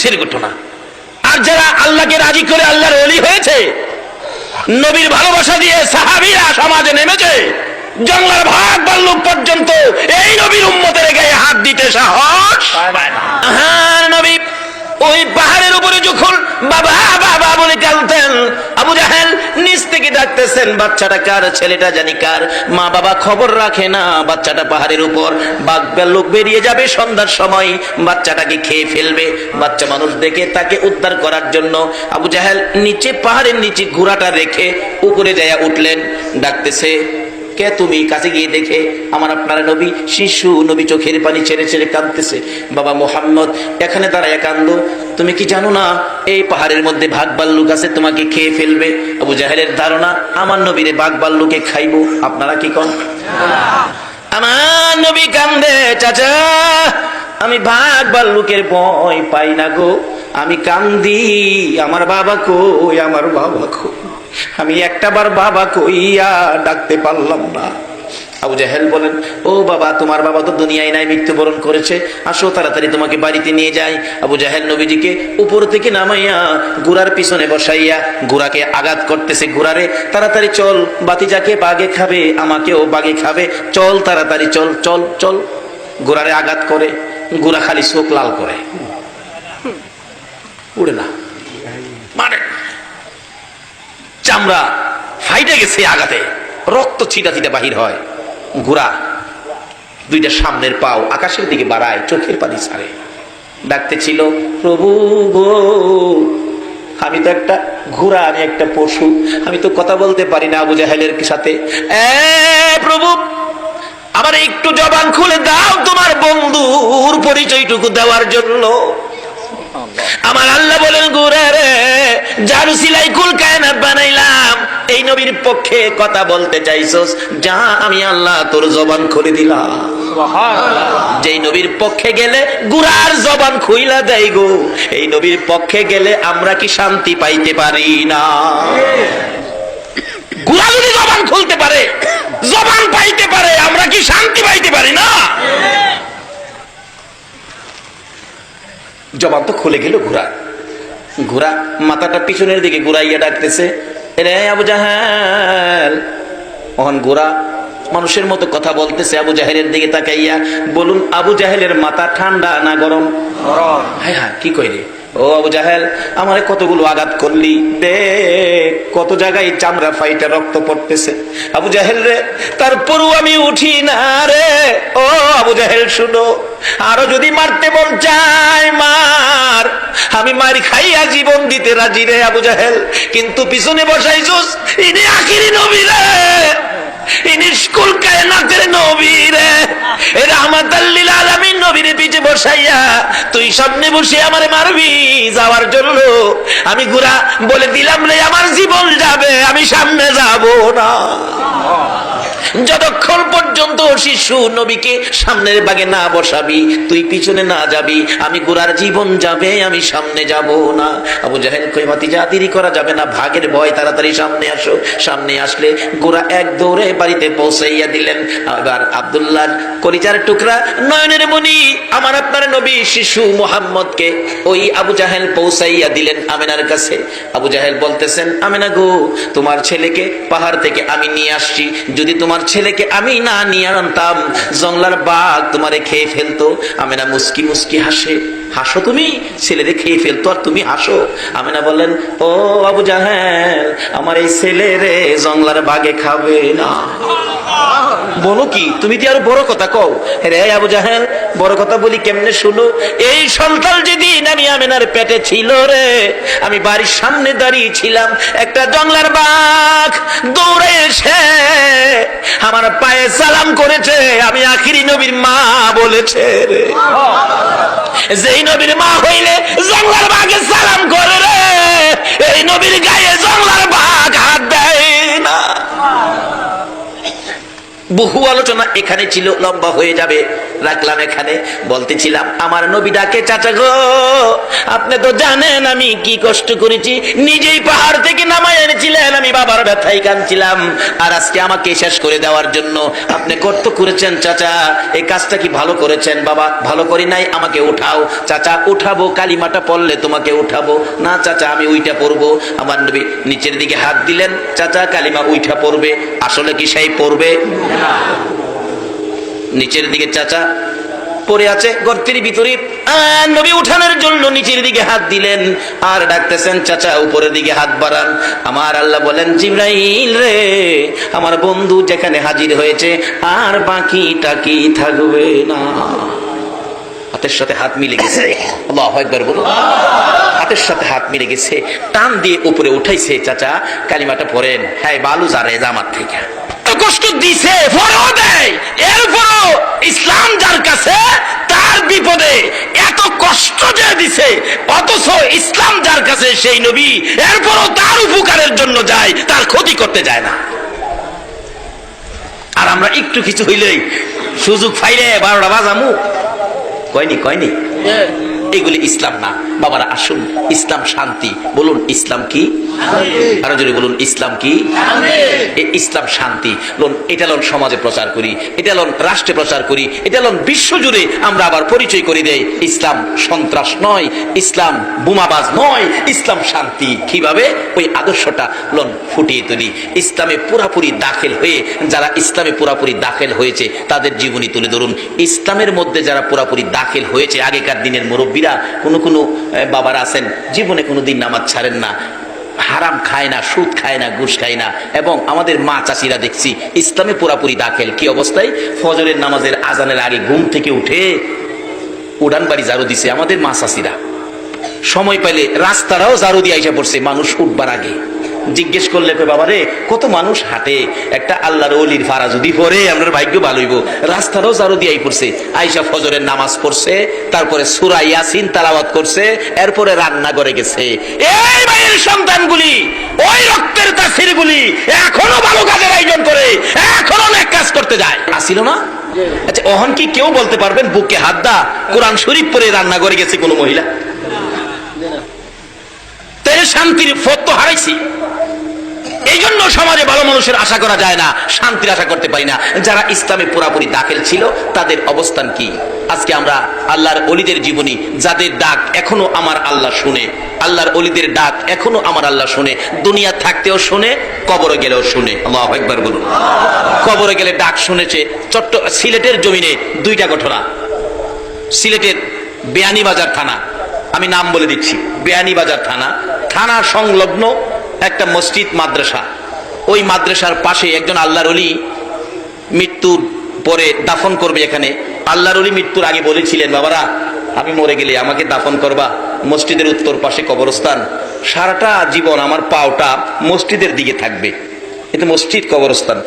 ইতিহাসের ঘটনা। আর যারা আল্লাহকে রাজি করে আল্লাহর ওলি হয়েছে, নবীর ভালোবাসা দিয়ে সাহাবীরা সমাজে নেমেছে, জঙ্গলার ভাগ ভাল্লুক পর্যন্ত এই নবীর উম্মতের গায়ে হাত দিতে সাহস পায় না। হ্যাঁ, নবী ওই পাহাড়ের উপরে যখন বাবা বাবা বলে কাঁদতেন, আবু জাহেল নিচ থেকে ডাকতেছেন, বাচ্চাটা কার, ছেলেটা জানি কার। মা বাবা খবর রাখে না, বাচ্চাটা পাহাড়ের উপর, বাঘ ভাল্লুক বেরিয়ে যাবে সন্ধ্যার সময়, বাচ্চাটাকে খেয়ে ফেলবে। বাচ্চা মানুষ দেখে তাকে উদ্ধার করার জন্য আবু জাহেল নিচে, পাহাড়ের নিচে ঘোড়াটা রেখে উপরে যাইয়া উঠলেন। ডাকতেছে, কে তুমি? কাছে গিয়ে দেখে আমার আপনার নবী, শিশু নবী চোখের পানি ছেড়ে ছেড়ে কাঁদতেছে। বাবা মুহাম্মদ এখানে দাঁড়ায় কান্দো, তুমি কি জানো না এই পাহাড়ের মধ্যে বাঘ ভাল্লুক আছে, তোমাকে খেয়ে ফেলবে। আবু জাহেলের ধারণা আমার নবীরে বাঘ ভাল্লুকে খাইবো। আপনারা কি কন? আমার নবী কান্দে, চাচা আমি বাঘ ভাল্লুকের ভয় পাই না গো, আমি কান্দি আমার বাবা কই, আমার বাবা কই, আমি একটাবার বাবা কইয়া ডাকতে পারলাম না। আবু জাহেল বলেন, ও বাবা, তোমার বাবা তো দুনিয়ায় নাই, মৃত্যুবরণ করেছে, আসো তাড়াতাড়ি তোমাকে বাড়িতে নিয়ে যাই। আবু জাহেল নবীজিকে উপর থেকে নামাইয়া ঘোড়ার পিছনে বসাইয়া ঘোড়াকে আঘাত করতেছে। ঘোড়ারে তাড়াতাড়ি চল, বাতিজাকে বাগে খাবে, আমাকেও বাগে খাবে, চল তাড়াতাড়ি চল চল চল। ঘোড়ারে আঘাত করে, ঘোড়া খালি চোখ লাল করে, উড়ে না, মানে চামড়া ফাইটে গেছে আঘাতে, রক্ত ছিটা ছিটা বাহির হয়। ঘোড়া দুইটা সামনের পাও আকাশের দিকে বাড়ায়, চোখের পানি ছাড়ে, ডাকতেছিল, প্রভু গো, আমি তো একটা ঘোড়া, আমি একটা পশু, আমি তো কথা বলতে পারি না আবু জাহেলের সাথে। প্রভু আমার একটু জবান খুলে দাও তোমার বন্ধুর পরিচয়টুকু দেওয়ার জন্য। আমার আল্লাহ বলেন, ঘোড়া রে, যার উসিলায় কুল কায়নাত বানাইলাম, এই নবীর পক্ষে কথা বলতে চাইছস, যা আমি আল্লাহ তোর জবান খুলে দিলাম। যেই নবীর পক্ষে গেলে ঘোড়ার জবান খুইলা দেয় গো, এই নবীর পক্ষে গেলে আমরা কি শান্তি পাইতে পারি না? ঘোড়া যদি জবান খুলতে পারে, জবান পাইতে পারে, আমরা কি শান্তি পাইতে পারি না? জবান তো খুলে গেল ঘোড়া। ঘোড়া মাথাটা পিছনের দিকে ঘুরাইয়া ডাকতেছে, রে আবু জাহেল। ওখান ঘোড়া মানুষের মতো কথা বলতেছে আবু জাহেলের দিকে তাকাইয়া। বলুন, আবু জাহেলের মাথা ঠান্ডা না গরম? হ্যাঁ হ্যাঁ, কি কই রে, ও আবু জাহেল, আমারে কতগুলো আঘাত করলি, দেখ কত জায়গায় চামড়া ফাইটা রক্ত পড়তেছে। আবু জাহেল রে, তারপরও আমি উঠি না রে। ও আবু জাহেল শুনো, আরো যদি মারতে মন চায় মার, আমি মারি খাইয়া জীবন দিতে রাজি রে আবু জাহেল, কিন্তু পিছনে বসাইছস ইনি আখিরি নবী রে, ইনি কুল কায়নাতের নবী রে, রাহমাতাল লিল আলামিন নবীর পিছে বসাইয়া তুই সামনে বসে আমারে মারবি যাওয়ার জন্য। আমি ঘোড়া বলে দিলাম রে, আমার জীবন যাবে, আমি সামনে যাব না। যতক্ষণ পর্যন্ত শিশু নবীকে সামনের বাগে না বসাবি, তুই পিছনে না যাবি, আমি ঘোড়ার জীবন যাবে, আমি সামনে যাব না। আবু জাহেল কই, ভাতিজা দেরি করা যাবে না, ভাগের ভয়, তাড়াতাড়ি সামনে আসো। সামনে আসলে ঘোড়া এক দৌড়ে বাড়িতে পৌঁছাইয়া দিলেন। এবার আব্দুল্লাহ কলিজার টুকরা, নয়নের মণি, আমার আপনার নবী শিশু মুহাম্মদকে ওই আবু জাহেল পৌঁছাইয়া দিলেন আমেনার কাছে। আবু জাহেল বলতেছেন, আমেনা গো, তোমার ছেলেকে পাহাড় থেকে আমি নিয়ে আসছি, যদি তোমার ছেলেকে আমি না নিয়ে আনতাম, জঙ্গলার বাঘ তোমারে খেয়ে ফেলতো। আমেনা মুস্কি মুস্কি হাসে। হাসো তুমি, ছেলেরে খেয়ে ফেলতো আর তুমি হাসো। আমেনা বললেন, ও আবু জাহেল, আমার এই ছেলেরে জঙ্গলার বাঘে খাবে না। বলো কি, তুমি কি আর বড় কথা কও রে আবু জাহেল? বড় কথা বলি কেমনে শুনো। এই সন্তান যেদিন আমি আমেনার পেটে ছিল রে, আমি বাড়ির সামনে দাঁড়িয়ে ছিলাম, একটা জঙ্গলার বাঘ দৌড়ে এসে আমার পায়ে সালাম করেছে, আমি আখিরি নবীর মা বলেছে রে। যেই নবীর মা হইলে জঙ্গলার বাঘে সালাম করে রে, এই নবীর গায়ে জঙ্গলার বাঘ হাত দেয় না। বহু আলোচনা এখানে ছিল, লম্বা হয়ে যাবে, রাখলাম এখানে। বলতেছিলাম আমার নবী ডাকে, চাচা গো আপনি তো জানেন আমি কি কষ্ট করেছি, নিজেই পাহাড় থেকে নামায় এনেছিলেন, আমি বাবার ব্যথায় কাঁদছিলাম, আর আজকে আমাকে শেষ করে দেওয়ার জন্য আপনি কষ্ট করেছেন। চাচা এই কাজটা কি ভালো করেছেন? বাবা ভালো করি নাই, আমাকে উঠাও। চাচা উঠাবো, কালিমাটা পড়লে তোমাকে উঠাবো। না চাচা আমি উইটা পড়বো। আমার নবী নিচের দিকে হাত দিলেন, চাচা কালিমা উইঠা পড়বে। আসলে কি সেই পড়বে? নিচের দিকে চাচা পড়ে আছে গর্তের ভিতরে, নবী উঠানোর জন্য নিচের দিকে হাত দিলেন আর ডাকতেছেন, চাচা উপরের দিকে হাত বাড়ান। আমার আল্লাহ বলেন, জিবরাইল রে আমার বন্ধু যেখানে হাজির হয়েছে আর বাকিটা কি থাকবে না। হাতের সাথে হাত মিলে গেছে, আল্লাহু আকবার বলো। হাতের সাথে হাত মিলে গেছে, টান দিয়ে উপরে উঠাইছে। চাচা কালিমাটা পড়েন। হ্যাঁ বালু যারে জামাত থেকে কষ্ট দিছে, পরেও দেয়, এরপরও ইসলাম যার কাছে তার বিপদে এত কষ্ট যে দিছে, অথচ ইসলাম যার কাছে সেই নবী এরপরও তার উপকারের জন্য যায়, তার ক্ষতি করতে যায় না। আর আমরা একটু কিছু হইলেই সুযোগ পাইলে 12টা বাজামু, কয়নি এগুলি ইসলাম না। বাবারা আসুন, ইসলাম শান্তি। বলুন ইসলাম কি? আরো জোরে বলুন ইসলাম কি? ইসলাম শান্তি। এটা লোন সমাজে প্রচার করি, এটা লোন রাষ্ট্রে প্রচার করি, এটা লোন বিশ্ব জুড়ে আমরা আবার পরিচয় করে দেই। ইসলাম সন্ত্রাস নয়, ইসলাম বোমাবাজ নয়, ইসলাম শান্তি। কিভাবে? ওই আদর্শটা লোন ফুটিয়ে তুলি। ইসলামে পুরাপুরি দাখিল হয়ে, যারা ইসলামে পুরাপুরি দাখিল হয়েছে তাদের জীবনী তুলে ধরুন। ইসলামের মধ্যে যারা পুরাপুরি দাখিল হয়েছে, আগেকার দিনের মুরব্বীরা, কোনো বাবারা আছেন জীবনে কোনোদিন নামাজ ছাড়েন না, হারাম খায় না, সুদ খায় না, ঘুষ খায় না, এবং আমাদের মা চাষিরা দেখছি ইসলামে পুরাপুরি দাখিল। কি অবস্থায়? ফজরের নামাজের আজানের আগে ঘুম থেকে উঠে উড়ান বাড়ি ঝাড়ু দিছে আমাদের মা চাষিরা। সময় পাইলে রাস্তাটাও ঝাড়ু দিয়ে আইসা পড়ছে মানুষ উঠবার আগে। জিজ্ঞেস করলে বাবা রে কত মানুষ হাঁটে, একটা আল্লাহর ওলির ফারা যদি পড়ে আমরা ভাগ্য ভালো হইব। রাস্তাটাও ঝাড়ু দিয়ে পড়ছে, আইসা ফজরের নামাজ পড়ছে, তারপরে সূরা ইয়াসিন তেলাওয়াত করছে, এরপরে রান্না করে গেছে। এই মায়ের সন্তানগুলি, ওই রক্তের তাসিরগুলি এখনো ভালো কাজের আয়োজন করে, এখনো নেক কাজ করতে যায়। আসিল না? আচ্ছা ওহন কি কেউ বলতে পারবেন বুকে হাত দা কোরআন শরীফ পড়ে রান্না করে গেছে কোনো মহিলা? তাই শান্তির পথ তো হারাইছি। এই জন্য সমাজে ভালো মানুষের আশা করা যায় না, শান্তির আশা করতে পারি না। যারা ইসলামে পুরাপুরি দাখিল ছিল তাদের অবস্থান কি? আজকে আমরা আল্লাহর ওলিদের জীবনী, যাদের ডাক এখনো আমার আল্লাহ শুনে, আল্লাহর ওলিদের ডাক এখনো আমার আল্লাহ শুনে, দুনিয়া থাকতেও শুনে, কবরে গেলেও শুনে। আল্লাহু আকবার বলুন। কবরে গেলে ডাক শুনেছে। সিলেটের জমিনে 2টা ঘটনা। সিলেটের বেয়ানীবাজার থানা, আমি নাম বলে দিচ্ছি, বেয়ানীবাজার থানা সংলগ্ন একটা মসজিদ মাদ্রাসা। ওই মাদ্রাসার পাশে একজন আল্লাহর ওলি মৃত্যুর পরে দাফন করবে এখানে। আল্লাহর ওলি মৃত্যুর আগে বলেছিলেন, বাবারা আমি মরে গেলে আমাকে দাফন করবা মসজিদের উত্তর পাশে কবরস্থান, সারাটা জীবন আমার পাওটা মসজিদের দিকে থাকবে। এটা মসজিদ, কবরস্থান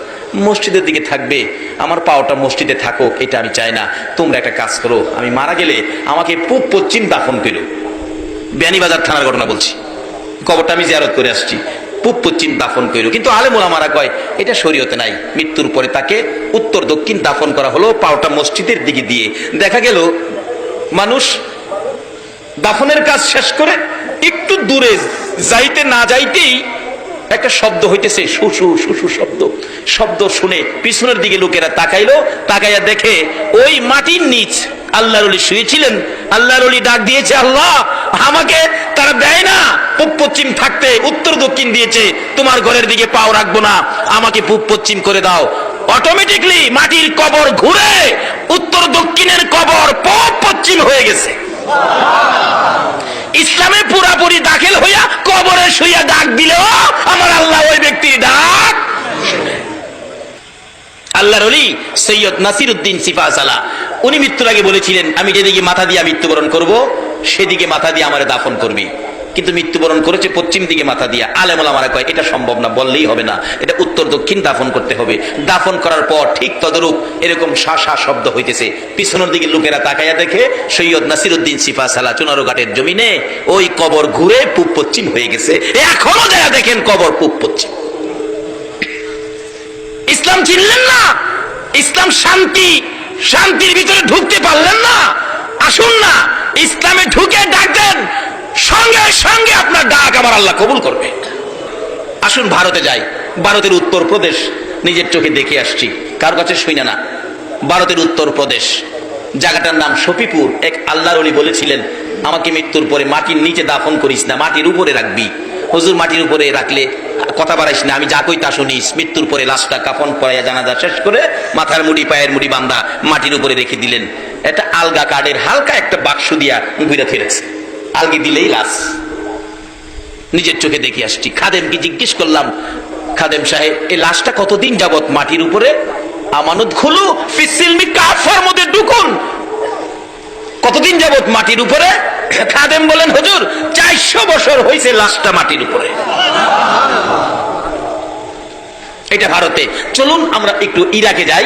মসজিদের দিকে থাকবে, আমার পাওটা মসজিদে থাকুক, এটা আমি চাই না। তোমরা একটা কাজ করো, আমি মারা গেলে আমাকে পূব পশ্চিম দাফন করো। বেয়ানীবাজার থানার ঘটনা বলছি, কবরটা আমি জিয়ারত করে আসছি, পূব পশ্চিম দাফন করো। কিন্তু আলেম ওলামারা কয় এটা শরীয়তে নাই। মৃত্যুর পরে তাকে উত্তর দক্ষিণ দাফন করা হলো, পাওটা মসজিদের দিকে দিয়ে। দেখা গেল মানুষ দাফনের কাজ শেষ করে একটু দূরে যাইতে না যাইতেই একটা শব্দ হইতেছে, শুশু শুশু শব্দ শুনে পিছনের দিকে লোকেরা তাকাইলো, তাকাইয়া দেখে ওই মাটির নিচ আল্লাহর ওলি শুয়েছিলেন। আল্লাহর ওলি ডাক দিয়েছে, আল্লাহ আমাকে তারা দেয় না পূব পশ্চিম থাকতে, উত্তর দক্ষিণ দিয়েছে, তোমার ঘরের দিকে পাও রাখবো না, আমাকে পূব পশ্চিম করে দাও। অটোমেটিকলি মাটির কবর ঘুরে উত্তর দক্ষিণের কবর পূব পশ্চিম হয়ে গেছে। ইসলামে পুরাপুরি দাখিল হইয়া কবরে শুইয়া ডাক দিলেও আমার আল্লাহ ওই ব্যক্তির ডাক শুনে। আল্লাহর ওলি সৈয়দ নাসিরউদ্দিন সিফাসালা, উনি মৃত্যুর আগে বলেছিলেন, আমি যেদিকে মাথা দিয়ে মৃত্যুবরণ করব সেদিকে মাথা দিয়ে আমারে দাফন করবি। কিন্তু মৃত্যুবরণ করেছে পশ্চিম দিকে মাথা দিয়া। আলেম ওলামারা কয় এটা সম্ভব না, বললেই হবে না, এটা উত্তর দক্ষিণ দাফন করতে হবে। দাফন করার পর ঠিক তদরূপ এরকম শা শব্দ হইতেছে। পিছনের দিকে লোকেরা তাকাইয়া দেখে সৈয়দ নাসিরউদ্দিন সিফাসালা চুনারুঘাটের জমিনে ওই কবর ঘুরে পূব পশ্চিম হয়ে গেছে। এখনো যারা দেখেন কবর পূব পশ্চিম। ইসলাম চিনলেন না, ইসলাম শান্তি, শান্তির ভিতরে ঢুকতে পারলেন না, আসুন না ইসলামে ঢুকে ডাক দেন, সঙ্গে সঙ্গে আপনার ডাক আমার আল্লাহ কবুল করবে। আসুন ভারতে যাই, ভারতের উত্তরপ্রদেশ, নিজের চোখে দেখে আসছি, কার কাছে শুই না। ভারতের উত্তরপ্রদেশ, জায়গাটার নাম শফিপুর। এক আল্লাহর ওলি বলেছিলেন, আমাকে মৃত্যুর পরে মাটির নিচে দাফন করিস না, মাটির উপরে রাখবি। হুজুর মাটির উপরে রাখলে কথা বাড়াইস না, আমি যা কই তা শুনিস। মৃত্যুর পরে লাশটা কাফন পরাইয়া জানাজা শেষ করে মাথার মুড়ি পায়ের মুড়ি বান্ধা মাটির উপরে রেখে দিলেন। এটা আলগা কাঠের হালকা একটা বাক্স দিয়া ঘুরে ফিরেছে, আলগি দিলেই লাশ। নিজের চোখে দেখে আসছি। খাদেমকে জিজ্ঞেস করলাম, খাদেম সাহেব এই লাশটা কতদিন যাবত মাটির উপরে? আমানত খুলু ফিসিলমি কাফার মধ্যে ঢুকুন, কতদিন যাবত মাটির উপরে? খাদেম বলেন, হুজুর 400 বছর হয়েছে লাশটা মাটির উপরে। এটা ভারতে। চলুন আমরা একটু ইরাকে যাই,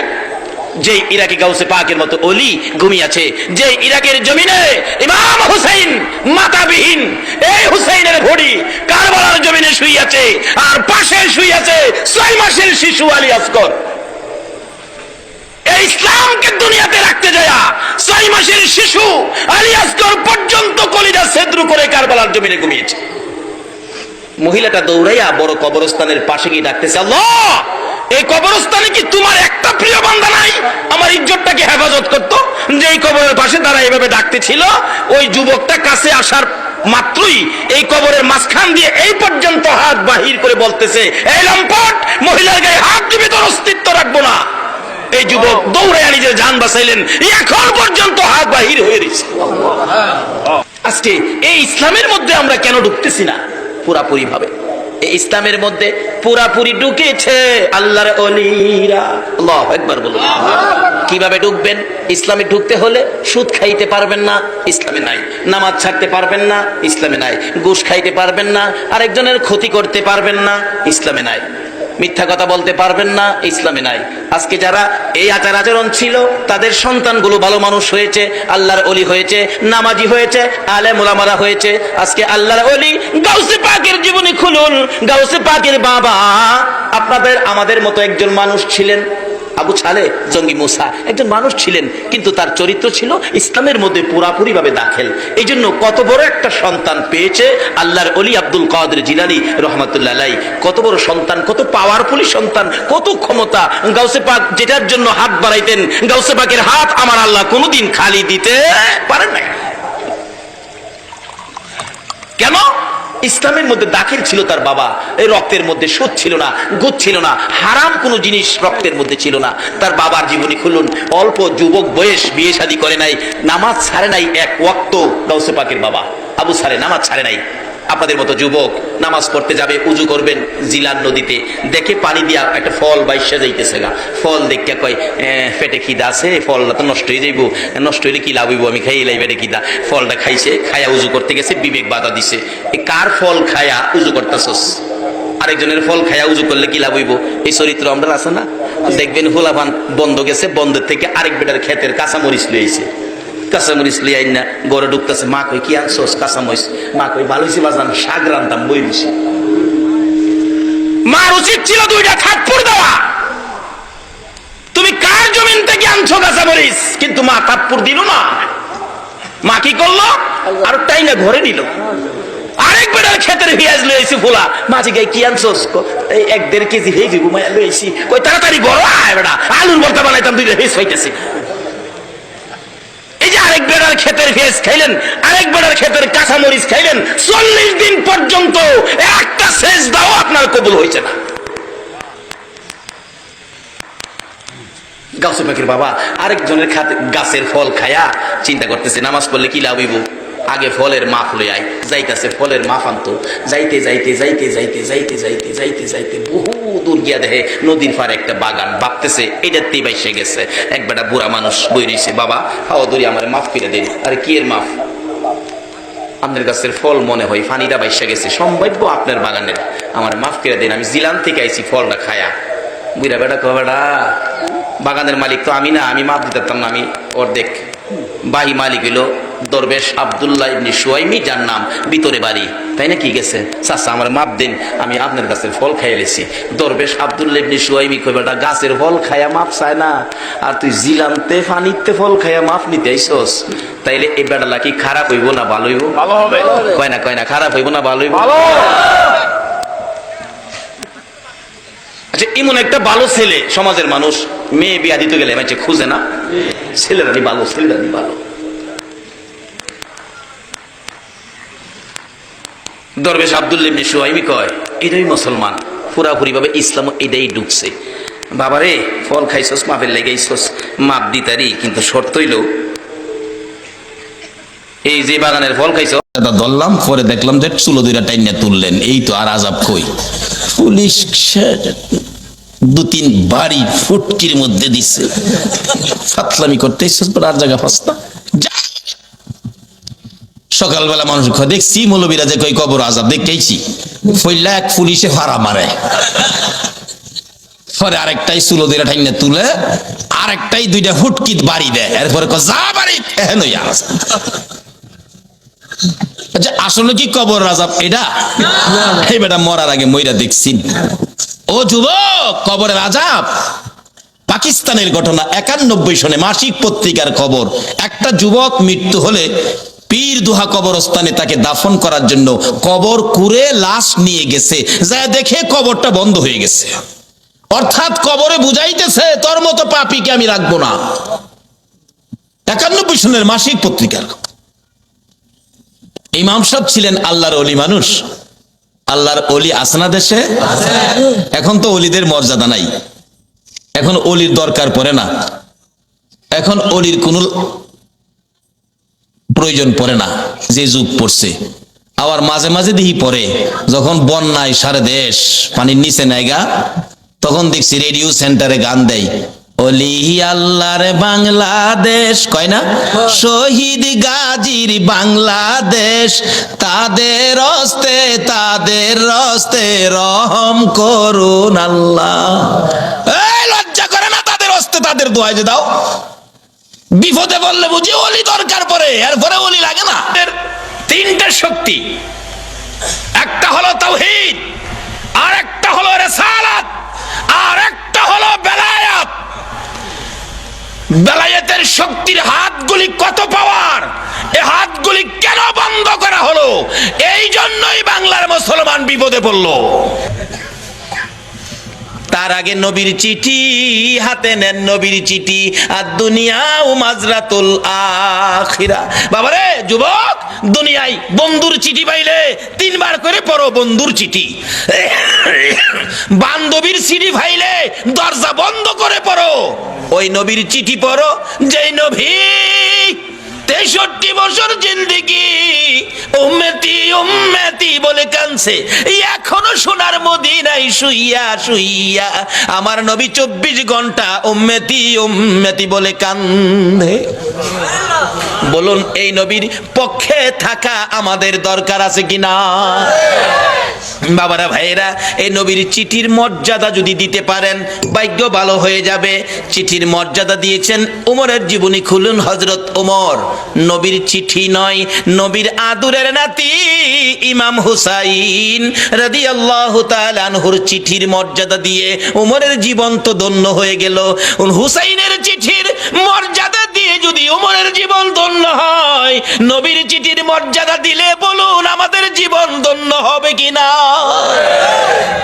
যে ইরাকে গাউসে পাকের মতো অলি ঘুমিয়ে আছে, যে ইরাকের জমিনে ইমাম হুসাইন মাতাবিহীন, এই হুসাইনের ভড়ি কারবালার জমিনে শুই আছে, আর পাশে শুই আছে 6 মাসের শিশু আলী আসগর। এই ইসলামকে দুনিয়াতে রাখতে যায় 6 মাসের শিশু আলী আসগর পর্যন্ত কলিজা ছেদ্রু করে কারবালার জমিনে ঘুমিয়েছে। মহিলাটা দৌড়াইয়া বড় কবরস্থানের পাশে গিয়ে ডাকতেছে, আল্লাহ এই কবরস্থানে কি তোমার একটা প্রিয় বান্দা নাই আমার ইজ্জতটাকে হেফাজত করতো? যে এই কবরের পাশে তারা এইভাবে ডাকতেছিল, ওই যুবকটা কাছে আসার মাত্রই এই কবরের মাঝখান দিয়ে এই পর্যন্ত হাত বাহির করে বলতেছে, এই লম্পট, মহিলার গায়ে হাত দিবি তোর অস্তিত্ব রাখবো না। এই যুবক দৌড়ে নিজের জান বাঁচাইলেন, এখন পর্যন্ত হাত বাহির হয়ে রয়েছে। আজকে এই ইসলামের মধ্যে আমরা কেন ঢুকতেছি না পুরাপুরি ভাবে? এই ইসলামের মধ্যে পুরাপুরি ঢুকেছে আল্লাহর ওলিরা। আল্লাহু আকবার বলুন। কিভাবে ঢুকবেন? ইসলামে ঢুকতে হলে সুদ খাইতে পারবেন না, ইসলামে নাই। নামাজ ছাড়তে পারবেন না, ইসলামে নাই। ঘুষ খাইতে পারবেন না, আরেকজনের ক্ষতি করতে পারবেন না, ইসলামে নাই। মিথ্যা কথা বলতে পারবেন না, ইসলামে নাই। আজকে যারা এই আচার আচরণ ছিল, তাদের সন্তানগুলো ভালো মানুষ হয়েছে, আল্লাহর ওলি হয়েছে, নামাজি হয়েছে, আলেম ওলামারা হয়েছে। আজকে আল্লাহর ওলি গাউসে পাকের জীবনী খুলুন, গাউসে পাকের বাবা আপনাদের আমাদের মতো একজন মানুষ ছিলেন। আবু সালেহ জঙ্গি মুসা একজন মানুষ ছিলেন, কিন্তু তার চরিত্র ছিল ইসলামের মধ্যে পুরাপুরি ভাবে দাখিল। এই জন্য কত বড় একটা সন্তান পেয়েছে আল্লাহর ওলি আব্দুল কাদের জিলানী রহমাতুল্লাহ আলাইহি। কত বড় সন্তান, কত পাওয়ারফুলি সন্তান, কত ক্ষমতা। গাউসে পাক যেটার জন্য হাত বাড়াইতেন, গাউসে পাকের হাত আমার আল্লাহ কোনোদিন খালি দিতে পারেন না। কেন? ইসলামের মধ্যে দাখিল ছিল তার বাবা। এই রক্তের মধ্যে সুদ ছিল না, গুদ ছিল না, হারাম কোনো জিনিস রক্তের মধ্যে ছিল না। তার বাবার জীবনী খুলুন, অল্প যুবক বয়স, বিয়ে শাদী করে নাই, নামাজ ছাড়ে নাই এক ওয়াক্ত। গাউসে পাকের বাবা আবু সালেহ নামাজ ছাড়ে নাই। আপনাদের মতো যুবক নামাজ পড়তে যাবে, উজু করবেন জিলান নদীতে, দেখে পানি দিয়া একটা ফল বাইশা যাইতেছে গা। ফল দেখতে কয় পেটে খিদা আছে, ফলটা তো নষ্ট হয়ে যাইব, নষ্ট হইলে কি লাভ হইব, আমি খাই লাই পেটে খিদা। ফলটা খাইছে, খায়া উজু করতে গেছে, বিবেক বাধা দিছে, কার ফল খায়া উজু করতেছস? আরেকজনের ফল খায়া উজু করলে কি লাভ হইব? এই চরিত্র আমরা আছে না? দেখবেন হোলাভান বন্ধ গেছে, বন্ধের থেকে আরেক বেটার ক্ষেতের কাঁচামরিচ লইছে, কাঁচামরিচ লিয়ে আইন না গড়ে ঢুকতেছে। মা কই কি আনছোস? কাঁচামরিচ। মা কই ভালো হয়েছে বাজান, শাক রান্তাম বই দিছি। মার উচিত ছিল 2টা থাপ্পড় দেওয়া, তুমি কার জমিন থেকে আনছো কাঁচামরিচ? কিন্তু মা থাপ্পড় দিল না। মা কি করলো? আর তাই না ঘরে নিল। আরেক বেটার ক্ষেতের পেঁয়াজ লইছি ফুলা, মাঝে গাই কি আনছোস? এই 1-1.5 কেজি হয়ে যাবো মায়া লইছি। কই তাড়াতাড়ি ঘর আয় বেটা, আলুর ভর্তা বানাইতাম, 2টা ভেজ হইতেছে। আরেক বেড়ার ক্ষেতের ভেজ খাইলেন, আরেক বেড়ার ক্ষেতের কাঁচামরিচ খাইলেন, 40 দিন পর্যন্ত একটা সেজদাও আপনার কবুল হয়েছে না। গাউসে পাকের বাবা আরেকজনের গাছের ফল খায়া চিন্তা করতেছে নামাজ পড়লে কি লাভ হইব, আগে ফলের মাফ লই আয়। যাইতেছে, ফলের মাফ আনতো। যাইতে যাইতে যাইতে যাইতে যাইতে যাইতে যাইতে যাইতে বহু দূর গিয়া দেখে নদীর পাড়ে একটা বাগান। ভাবতেছে এটাতেই বাইসে গেছে। এক বেটা বুড়া মানুষ বই রইছে, বাবা হাওয়া দূরে আমার মাফ করে দিন। আরে কি এর মাফ? আপনার গাছের ফল মনে হয় পানিটা বাইসে গেছে, সম্ভাব্য আপনার বাগানের, আমার মাফ করে দিন, আমি জিলান থেকে আইছি ফলটা খায়া। বুড়া বেটা কো বেটা, বাগানের মালিক তো আমি না, আমি মাফ দিতাম না, আমি অর্ধেক বাহি মালিক হইলো দরবেশ আব্দুল্লাহ ইবনে সুয়াইমি, যার নাম ভিতরে বাড়ি, তাই না? কি গেছে, চাচা আমার মাপ দিন, আমি আপনার গাছের ফল খাইয়ে লেছি। দরবেশ আব্দুল্লাহ ইবনে সুয়াইমি কই, বেটা গাছের ফল খাইয়া মাপ চায় না, আর তুই জিলামতে ফানিতে ফল খাইয়া মাপ নিতে আইছস, তাইলে এই বেটালা কি খারাপ হইব না ভালো হইব? ভালো হবে। কয় না খারাপ হইব না ভালো হইব? ভালো। আচ্ছা, এমন একটা ভালো ছেলে সমাজের মানুষ, মেয়ে বিয়া দিতে গেলে মাঝে খুঁজে না, ছেলেরানি ভালো, ছেলেরানি ভালো। দরবেশ আব্দুল্লাহ ইবনে সুয়াইমি কয়, এটাই মুসলমান, পুরাপুরি ভাবে ইসলাম এটাই ঢুকছে। বাবারে ফল খাইছস, মাপের লেগাইছস, মাপ দিতারি, কিন্তু শর্ত হইল এই যে বাগানের ফল খাইছ ধরলাম, পরে দেখলাম যে চুলো দুইটা টাইনা তুললেন, এই তো আর আজাব কই। পুলিশ 2-3 বাড়ি ফুটকির মধ্যে দিচ্ছে, ফাতলামি করতে আর জায়গা ফাস্তা। সকালবেলা মানুষ দেখছি মৌলবীরা যে কই কবর আজাব দেখতেইছি, ফইলা এক পুলিশে ফাড়া মারে, পরে আরেকটাই চুলো দুইটা টাইনা তুলে, আরেকটাই 2টা ফুটকিত বাড়ি দেয়, এরপরে যা বাড়ি এহেন হইয়া আছে। আচ্ছা, আসলে কি কবর আযাব এটা? এই বেটা মরার আগে মইরা দেখছি। ও যুবক, কবরের আযাব পাকিস্তানের ঘটনা। 91 সনে মাসিক পত্রিকার খবর, একটা যুবক মৃত্যু হলে পীর দুহা কবরস্থানে তাকে দাফন করার জন্য কবর কুড়ে লাশ নিয়ে গেছে, যা দেখে কবরটা বন্ধ হয়ে গেছে। অর্থাৎ কবরে বুঝাইতেছে, তোর মতো পাপীকে আমি রাখবো না। 91 সনের মাসিক পত্রিকার। ইমাম সাহেব ছিলেন আল্লাহর ওলি মানুষ। আল্লাহর ওলি আসনা দেশে, এখন তো ওলিদের মর্যাদা নাই, এখন ওলির দরকার পড়ে না, এখন ওলির কোন প্রয়োজন পড়ে না, যে যুগ পড়ছে। আবার মাঝে মাঝে দিহি পড়ে, যখন বন্যায় সারা দেশ পানির নিচে নাইগা, তখন দেখছি রেডিও সেন্টারে গান দেয়, ওলি আল্লাহর বাংলাদেশ, কয় না, শহীদ গাজীর বাংলাদেশ, তাদের হস্তে রহম করুন আল্লাহ। এই লজ্জা করে না তাদের হস্তে তাদের দোয়াই যে দাও? বিপদে বললে বুঝি ওলি দরকার পড়ে, এরপরে ওলি লাগে না। 3টে শক্তি, একটা হলো তাওহীদ, আর একটা হলো রিসালাত, আর একটা হলো বেলায়াত। বেলায়েতের শক্তির হাতগুলি কত পাওয়ার, এই হাতগুলি কেন বন্ধ করা হলো? এই জন্যই বাংলার মুসলমান বিপদে পড়ল। তার আগে নবীর চিঠি হাতে নেন, নবীর চিঠি, আর দুনিয়া ও মাজরাতুল আখিরা। বাবারে যুবক, দুনিয়ায় বন্ধুর চিঠি পাইলে 3 বার করে পড়ো বন্ধুর চিঠি, বান্ধবীর চিঠি পাইলে দরজা বন্ধ করে পড়ো, ওই নবীর চিঠি পড়ো যেই নবী 63 বছর জিন্দেগি উম্মতি উম্মতি বলে কানছে, এখনো সোনার মদিনায় শুইয়া শুইয়া আমার নবী 24 ঘন্টা উম্মতি উম্মতি বলে কান্দে। বলুন, এই নবীর পক্ষে থাকা আমাদের দরকার আছে কিনা? বাবারা ভাইয়েরা, এই নবীর চিঠির মর্যাদা যদি দিতে পারেন, ভাগ্য ভালো হয়ে যাবে। চিঠির মর্যাদা দিয়েছেন উমরের জীবনী খুলুন, হযরত উমর নবীর চিঠি নয়, নবীর আদরের নাতি ইমাম হুসাইন রাদিয়াল্লাহু তাআলা আনহুর চিঠির মর্যাদা দিয়ে উমরের জীবন তো ধন্য হয়ে গেল। হুসাইনের চিঠির মর্যাদা দিয়ে যদি উমরের জীবন ধন্য হয়, নবীর চিঠির মর্যাদা দিলে বলুন আমাদের জীবন ধন্য হবে কিনা?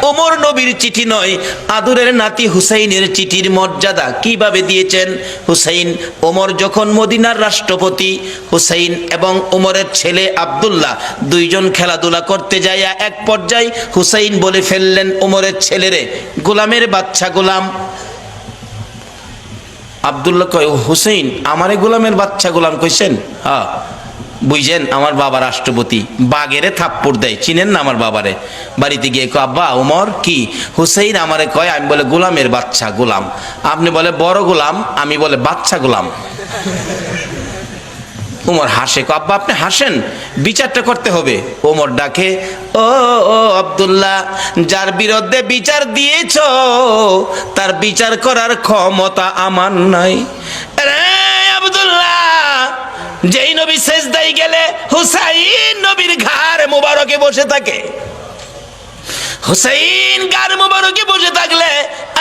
ওমর নবীর চিঠি নয়, আদরের নাতি হুসাইনের চিঠির মর্যাদা কিভাবে দিয়েছেন? হুসাইন, ওমর যখন মদিনার রাষ্ট্রপতি, হুসাইন এবং ওমরের ছেলে আব্দুল্লাহ 2 জন খেলাধুলা করতে যায়, এক পর্যায়ে হুসাইন বলে ফেললেন ওমরের ছেলেরে, গোলামের বাচ্চা গোলাম। আব্দুল্লাহ কয়, হুসাইন আমারে গোলামের বাচ্চা গোলাম কইছেন? হ্যাঁ, বুঝছেন আমার বাবা রাষ্ট্রপতি, বাগেরে থাপ্পড় দেয়, চিনেন না আমার বাবারে? বাড়িতে গিয়ে কয়, আব্বা ওমর কি? হুসাইন আমারে কয়, আমি বলে গোলামের বাচ্চা গোলাম, আপনি বলে বড় গোলাম, আমি বলে বাচ্চা গোলাম। ওমর হাসে, কয় আব্বা আপনি হাসেন, বিচারটা করতে হবে। ওমর ডাকে, ও ও আব্দুল্লাহ, যার বিরুদ্ধে বিচার দিয়েছ তার বিচার করার ক্ষমতা আমার নাই। রে আব্দুল্লাহ, যেই নবী সেজদায় গেলে হুসাইন নবীর ঘাড় মুবারকে বসে থাকে। হুসাইন গার মুবারকে বসে থাকলে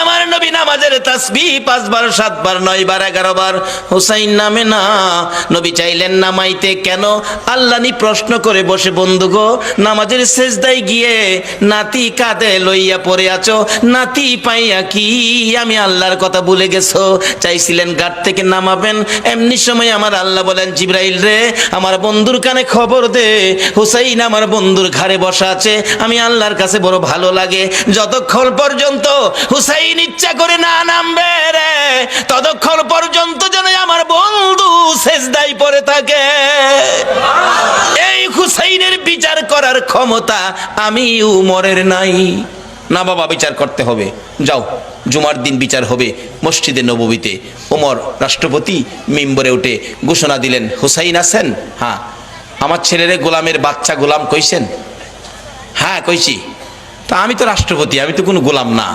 আমার নবী নামাজের তাসবিহ 5 বার 7 বার 9 বার 11 বার হুসাইন নামে না। নবী চাইলেন নামাইতে, কেন? আল্লাহ নি প্রশ্ন করে বসে, বন্ধু গো, নামাজের সেজদায় গিয়ে নাতি কাঁধে লইয়া পড়ে আছো, নাতি পাইয়া কি আমি আল্লাহর কথা ভুলে গেছো? চাইছিলেন ঘাট থেকে নামাবেন, এমনি সময় আমার আল্লাহ বলেন, জিবরাইল রে, আমার বন্ধুর কানে খবর দে, হুসাইন আমার বন্ধুর ঘাড়ে বসা আছে, আমি আল্লাহর কাছে বড় ভালো লাগে, যতক্ষণ পর্যন্ত হুসাইন ইচ্ছা করে না নামবে রে, ততক্ষণ পর্যন্ত যেন আমার বন্ধু সেজদায় পড়ে থাকে। এই হুসাইনের বিচার করার ক্ষমতা আমি উমরের নাই। না বাবা, বিচার করতে হবে, যাও, জুমার দিন বিচার হবে মসজিদে নববীতে। ওমর রাষ্ট্রপতি মিম্বরে উঠে ঘোষণা দিলেন, হুসাইন আছেন? হ্যাঁ। আমার ছেলেরে গোলামের বাচ্চা গোলাম কইছেন? হ্যাঁ কইছি। তা আমি তো রাষ্ট্রপতি, আমি তো কোনো গোলাম না,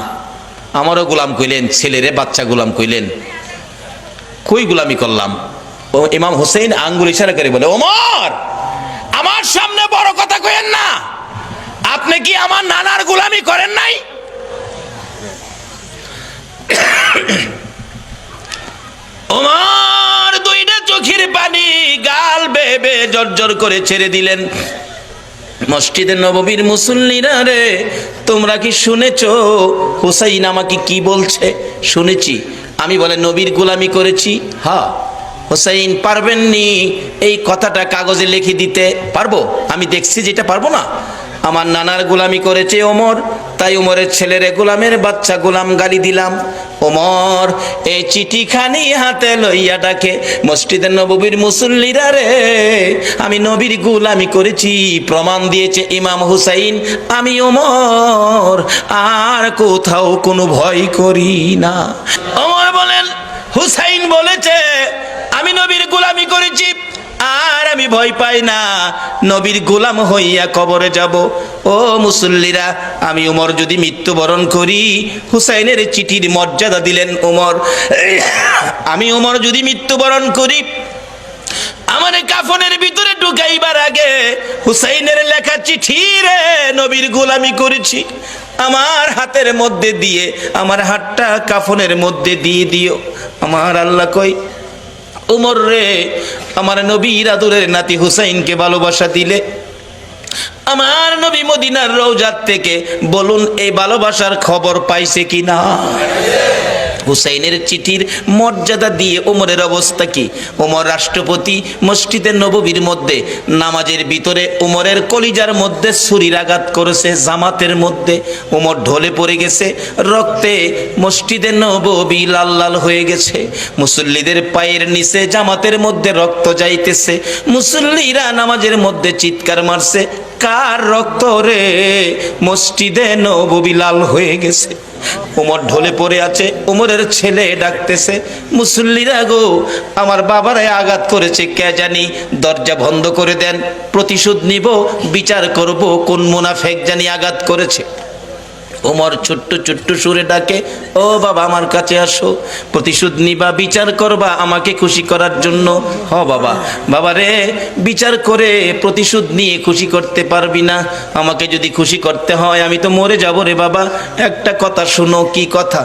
আমারও গোলাম কইলেন, ছেলেরে বাচ্চা গোলাম কইলেন, কই গোলামি করলাম? ও ইমাম হুসাইন আঙ্গুল ইশারা করে বলে, ওমর, আমার সামনে বড় কথা কইেন না, আপনি কি আমার নানার গোলামি করেন নাই? ওমর দুইটা চোখের পানি গাল বেয়ে বেয়ে জর্জর করে ছেড়ে দিলেন। মসজিদে নববীর মুসল্লিরা রে, তোমরা কি শুনেছো হুসাইন আমাকে কি বলছে? শুনেছি। আমি বলে নবীর গোলামি করেছি? হ্যাঁ। হুসাইন পারবেননি এই কথাটা কাগজে লিখে দিতে? পারবো, আমি দেখছি যেটা পারবো না। আমার নানার গোলামি করেছে ওমর, তাই ওমরের ছেলেরে গোলামের বাচ্চা গোলাম গালি দিলাম। ওমর এই চিঠিখানি হাতে লইয়া ডাকে, মসজিদের নববীর মুসল্লিরা রে, আমি নবীর গোলামি করেছি, প্রমাণ দিয়েছে ইমাম হুসাইন, আমি ওমর আর কোথাও কোনো ভয় করি না। ওমর বলেন, হুসাইন বলেছে আমি নবীর গোলামি করেছি আর আমি ভয় পাই না, নবীর গোলাম হইয়া কবরে যাব। ও মুসল্লিরা, আমি ওমর যদি মৃত্যুবরণ করি, হুসাইনের চিঠির মর্যাদা দিলেন ওমর, আমি ওমর যদি মৃত্যুবরণ করি, আমার কাফনের ভিতরে ঢুকাইবার আগে হুসাইনের লেখা চিঠি রে, নবীর গোলামি করেছি, আমার হাতের মধ্যে দিয়ে, আমার হাতটা কাফনের মধ্যে দিয়ে দিও। আমার আল্লাহ কই, উমর রে, আমার নবীর আদরের নাতি হুসাইনকে ভালোবাসা দিলে, আমার নবী মদিনার রওজাত থেকে বলুন এই ভালোবাসার খবর পাইছে কিনা? হুসাইনের চিঠির মর্যাদা দিয়ে ওমরের অবস্থা কি? ওমর রাষ্ট্রপতি, মসজিদের নববীর মধ্যে নামাজের ভিতরে ওমরের কলিজার মধ্যে ছুরির আঘাত করেছে, জামাতের মধ্যে ওমর ঢলে পড়ে গেছে, রক্তে মসজিদের নববী লাল লাল হয়ে গেছে, মুসল্লিদের পায়ের নিচে জামাতের মধ্যে রক্ত যাইতেছে, মুসল্লিরা নামাজের মধ্যে চিৎকার মারছে, কার রক্ত রে? মসজিদে নববী লাল হয়ে গেছে। ওমর ঢলে পড়ে আছে, ওমরের ছেলে ডাকতেছে, মুসল্লিরা গো, আমার বাবারে আঘাত করেছে কে জানি, দরজা বন্ধ করে দেন, প্রতিশোধ নিব, বিচার করব কোন মুনাফেক জানি আঘাত করেছে। ওমর ছোট্ট ছোট্ট সুরে ডাকে, ও বাবা আমার কাছে আসো, প্রতিশোধ নিবা, বিচার করবা আমাকে খুশি করার জন্য। হ বাবা। বাবা রে, বিচার করে প্রতিশোধ নিয়ে খুশি করতে পারবি না, আমাকে যদি খুশি করতে হয় আমি তো মরে যাব রে বাবা। একটা কথা শুনো। কি কথা?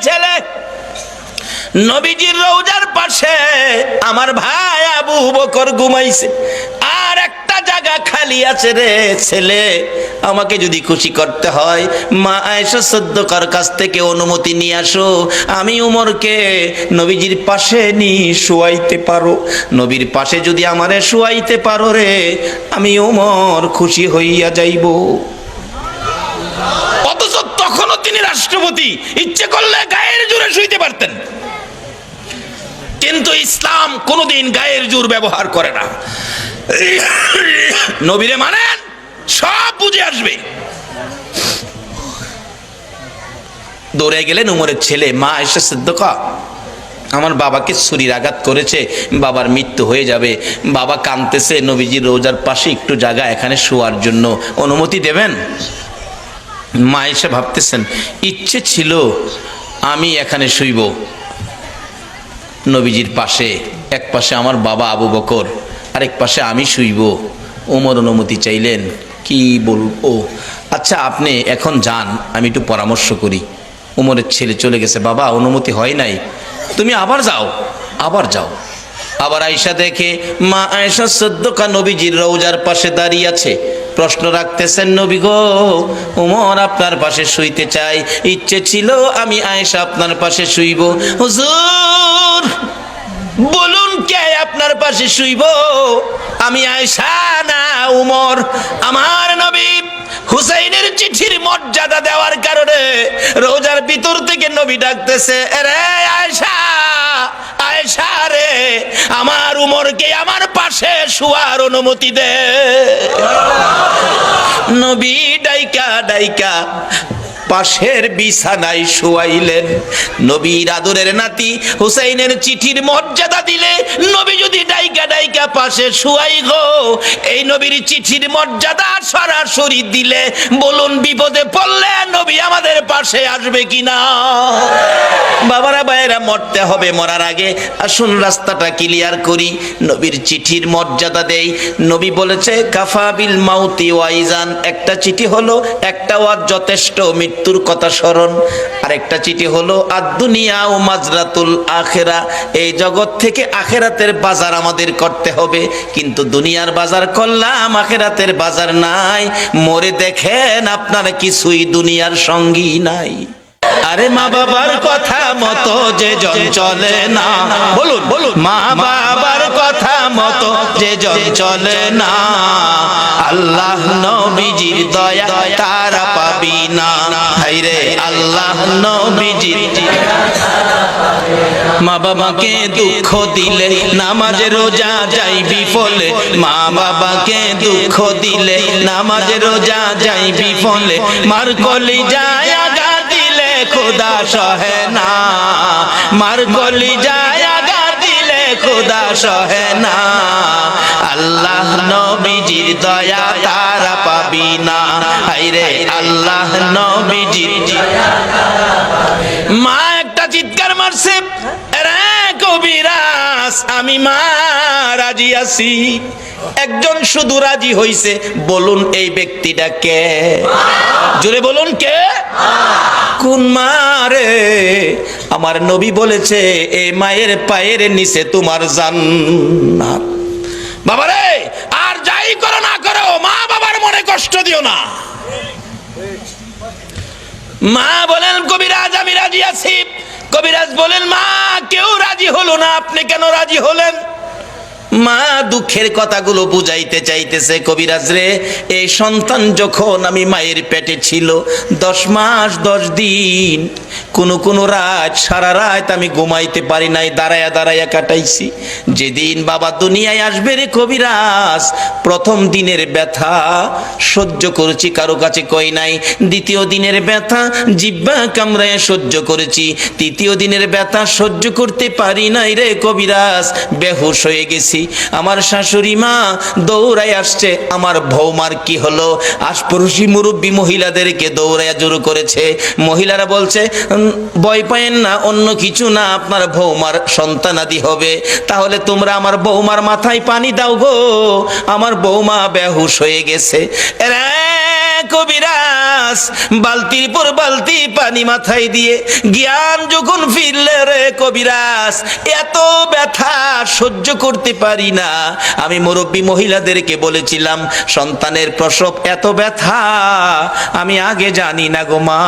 ছেলে, নবীজির রওজার পাশে আমার ভাই আবু বকর ঘুমাইছে, আর একটা জায়গা খালি আছে রে ছেলে, আমাকে যদি খুশি করতে হয় মা আয়েশা সিদ্দিকার কাছ থেকে অনুমতি নিয়ে আসো, আমি উমরকে নবীজির পাশে নিয়ে শুয়াইতে পারো। নবীর পাশে যদি আমারে শুয়াইতে পারো রে, আমি উমর খুশি হইয়া যাইব। অথচ তখনও তিনি রাষ্ট্রপতি, ইচ্ছে করলে গায়ের জোরে শুইতে পারতেন, কিন্তু ইসলাম কোনোদিন গায়ের জোর ব্যবহার করে না। নবীরে মানেন, সব বুঝে আসবে। দৌড়ে গেলেন উমরের ছেলে, মা আয়েশা সিদ্দিকা, আমার বাবাকে ছুরির আঘাত করেছে, বাবার মৃত্যু হয়ে যাবে, বাবা কাঁদতেছে, নবীজির রোজার পাশে একটু জায়গা এখানে শোয়ার জন্য অনুমতি দেবেন? মা আয়েশা ভাবতেছেন, ইচ্ছে ছিল আমি এখানে শুইব নবীজির পাশে, এক পাশে আমার বাবা আবু বকর, আরেক পাশে আমি শুইব। ওমর অনুমতি চাইলেন, কি বলবো? আচ্ছা আপনি এখন যান, আমি একটু পরামর্শ করি। ওমরের ছেলে চলে গেছে। বাবা অনুমতি হয় নাই, তুমি আবার যাও, আবার যাও। আবার আয়েশা দেখে মা আয়েশা সিদ্দিকা নবীজির রওজার পাশে দাঁড়িয়ে আছে, প্রশ্ন রাখতেছেন, নবী গো, ওমর আপনার পাশে শুইতে চাই, ইচ্ছে ছিল আমি আয়েশা আপনার পাশে শুইব। হুজুর বলুন কে আপনার পাশে শুইব? আমি আয়েশা না উমর? আমার নবী হুসাইনের চিঠির মর্যাদা দেওয়ার কারণে রোজার ভিতর থেকে নবী ডাকতেছে, রে আয়েশা, আয়েশা রে, আমার উমরকে আমার পাশে শুয়ার অনুমতি দে। নবী ডাইকা ডাইকা পাশের বিছানায় শুয়াইলেন। নবীর আদরের নাতি হুসাইনের চিঠির মর্যাদা দিলে নবী যদি ডাইকা ডাইকা পাশে শুয়াই গো, এই নবীর চিঠির মর্যাদা সরাসরি দিলে বলুন বিপদে পড়লে নবী আমাদের পাশে আসবে কিনা? বাবারা ভাইয়েরা, মরতে হবে, মরার আগে আসুন রাস্তাটা ক্লিয়ার করি। নবীর চিঠির মর্যাদা দেই। নবী বলেছে কাফা বিল মাউতি ওয়াইজান, একটা চিঠি হলো একটা ওয়াজ যথেষ্ট, মৃত্যুর কথা স্মরণ। আর একটা চিঠি হলো আদ-দুনিয়া ও মাজরাতুল আখিরা, এই জগৎ থেকে আখিরাতের বাজার আমাদের করতে হবে। কিন্তু দুনিয়ার বাজার করলাম, আখিরাতের বাজার নাই। মরে দেখেন আপনার কিছুই দুনিয়ার সঙ্গী নাই। আরে মা বাবার কথা মতো যে জন চলে না, বলুন বলুন, মা বাবার কথা মতো যে জন চলে না, আল্লাহ নবীজির দয়া তারা পাবি না। হায়রে আল্লাহ নবীজির। মা বাবাকে দুঃখ দিলে নামাজে রোজা যাই বিফলে, মা বাবাকে দুঃখ দিলে নামাজে রোজা যাই বিফলে, মার কলি যায় আগা দিলে খোদা সহে না, মার কলি যায় আগা দিলে খোদা সহে না, আল্লাহ নবীজির দয়া তারা পাবি না। হায়রে আল্লাহ নবীজির। মা একটা চিৎকার মারছে, রে কবিরাজ আমি মা রাজি আছি। একজন শুধু রাজি হইছে, বলুন এই ব্যক্তিটা কে? জোরে বলুন কে? কোন মা রে? আমার নবী বলেছে এই মায়ের পায়ের নিচে তোমার জান্নাত। বাবারে, আর যাই করো না করো, মা বাবার মনে কষ্ট দিও না। মা বলেন কবিরাজ আমি রাজি আছি। কবিরাজ বলেন মা কেউ রাজি হলো না, আপনি কেন রাজি হলেন? মা দুঃখের কথাগুলো বুঝাইতে চাইতেছে, কবিরাজ রে, এই সন্তান যখন আমি মায়ের পেটে ছিল 10 মাস 10 দিন, কোন রাত সারা রাত আমি ঘুমাইতে পারি নাই, দাঁড়ায়া দাঁড়ায়া কাটাইছি। যেদিন বাবা দুনিয়ায় আসবে রে কবিরাজ, প্রথম দিনের ব্যথা সহ্য করেছি, কারো কাছে কই নাই। দ্বিতীয় দিনের ব্যথা জিহ্বা কামড়ায় সহ্য করেছি। তৃতীয় দিনের ব্যথা সহ্য করতে পারি নাই রে কবিরাজ, বেহুশ হয়ে গেছি। আমার শাশুড়ি মা দৌড়াই আসছে। আমার বৌমার কি হলো? আশপাশি মুরব্বী মহিলাদেরকে দৌড়াইয়া জোর করেছে। মহিলারা বলছে ভয় পায়েন না, অন্য কিছু না, আপনার বৌমার সন্তানাদি হবে। তাহলে তোমরা আমার বৌমার মাথায় পানি দাও গো, আমার বৌমা বেহুশ হয়ে গেছে। কবিরাজ বালতির পর বালতি পানি মাথায় দিয়ে জ্ঞান যখন ফিরলে রে কবিরাজ, এত ব্যথা সহ্য করতে পারি না। আমি মুরব্বী মহিলাদেরকে বলেছিলাম সন্তানের প্রসব এত ব্যথা আমি আগে জানি না গো মা।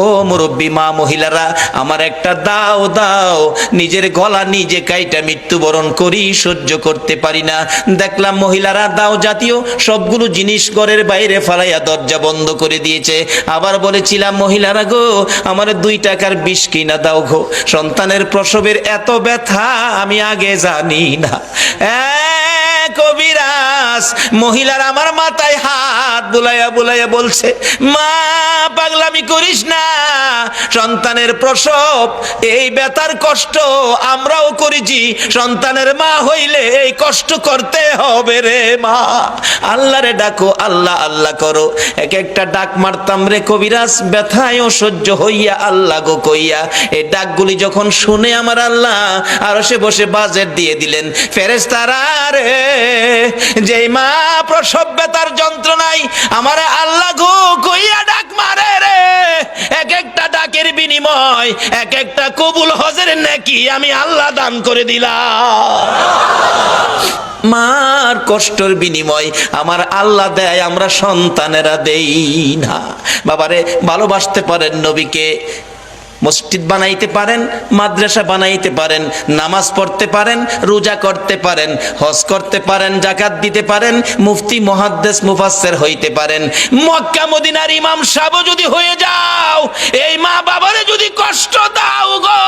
ও মুরব্বী মা মহিলারা, আমার একটা দাও দাও, নিজের গলা নিজে কাইটা মৃত্যুবরণ করি, সহ্য করতে পারি না। দেখলাম মহিলারা দাও জাতীয় সবগুলো জিনিস ঘরের বাইরে ফালাইয়া দরজা বন্ধ করে দিয়েছে। আবার বলেছিলাম মহিলারা গো, আমার 2 টাকার বিষ কিনা দাও গো, সন্তানের প্রসবের এত ব্যথা আমি আগে জানি না। কবিরাজ মহিলার আমার মাথায় হাত বুলাইয়া বুলাইয়া বলছে, মা পাগলামি করিস না, সন্তানের প্রসব এই ব্যথার কষ্ট আমরাও করেছি, সন্তানের মা হইলে এই কষ্ট করতে হবে রে মা। আল্লাহরে ডাকো, আল্লাহ আল্লাহ করো। এক একটা ডাক মারতাম রে কবিরাজ, ব্যথায় অসহ্য হইয়া আল্লাহ গো কইয়া। এই ডাকগুলি যখন শুনে আমার আল্লাহ আরশে বসে বাজেট দিয়ে দিলেন, ফেরেশতারা রে যেই মা প্রসব ব্যথার যন্ত্রণায় আমার আল্লাহ গো কইয়া ডাক মারে রে, এক একটা ডাকের বিনিময় এক একটা কবুল হজের নেকি আমি আল্লাহ দান করে দিলাম। মার কষ্টের বিনিময় আমার আল্লাহ দেয়, আমরা সন্তানেরা দেই না। বাবারে ভালোবাসতে পারেন নবীকে, মসজিদ বানাইতে পারেন, মাদ্রাসা বানাইতে পারেন, নামাজ পড়তে পারেন, রোজা করতে পারেন, হজ করতে পারেন, যাকাত দিতে পারেন, মুফতি মুহাদ্দিস মুফাসসির হইতে পারেন, মক্কা মদিনার ইমাম সাহেব যদি হয়ে যাও, এই মা বাবারে যদি কষ্ট দাও গো,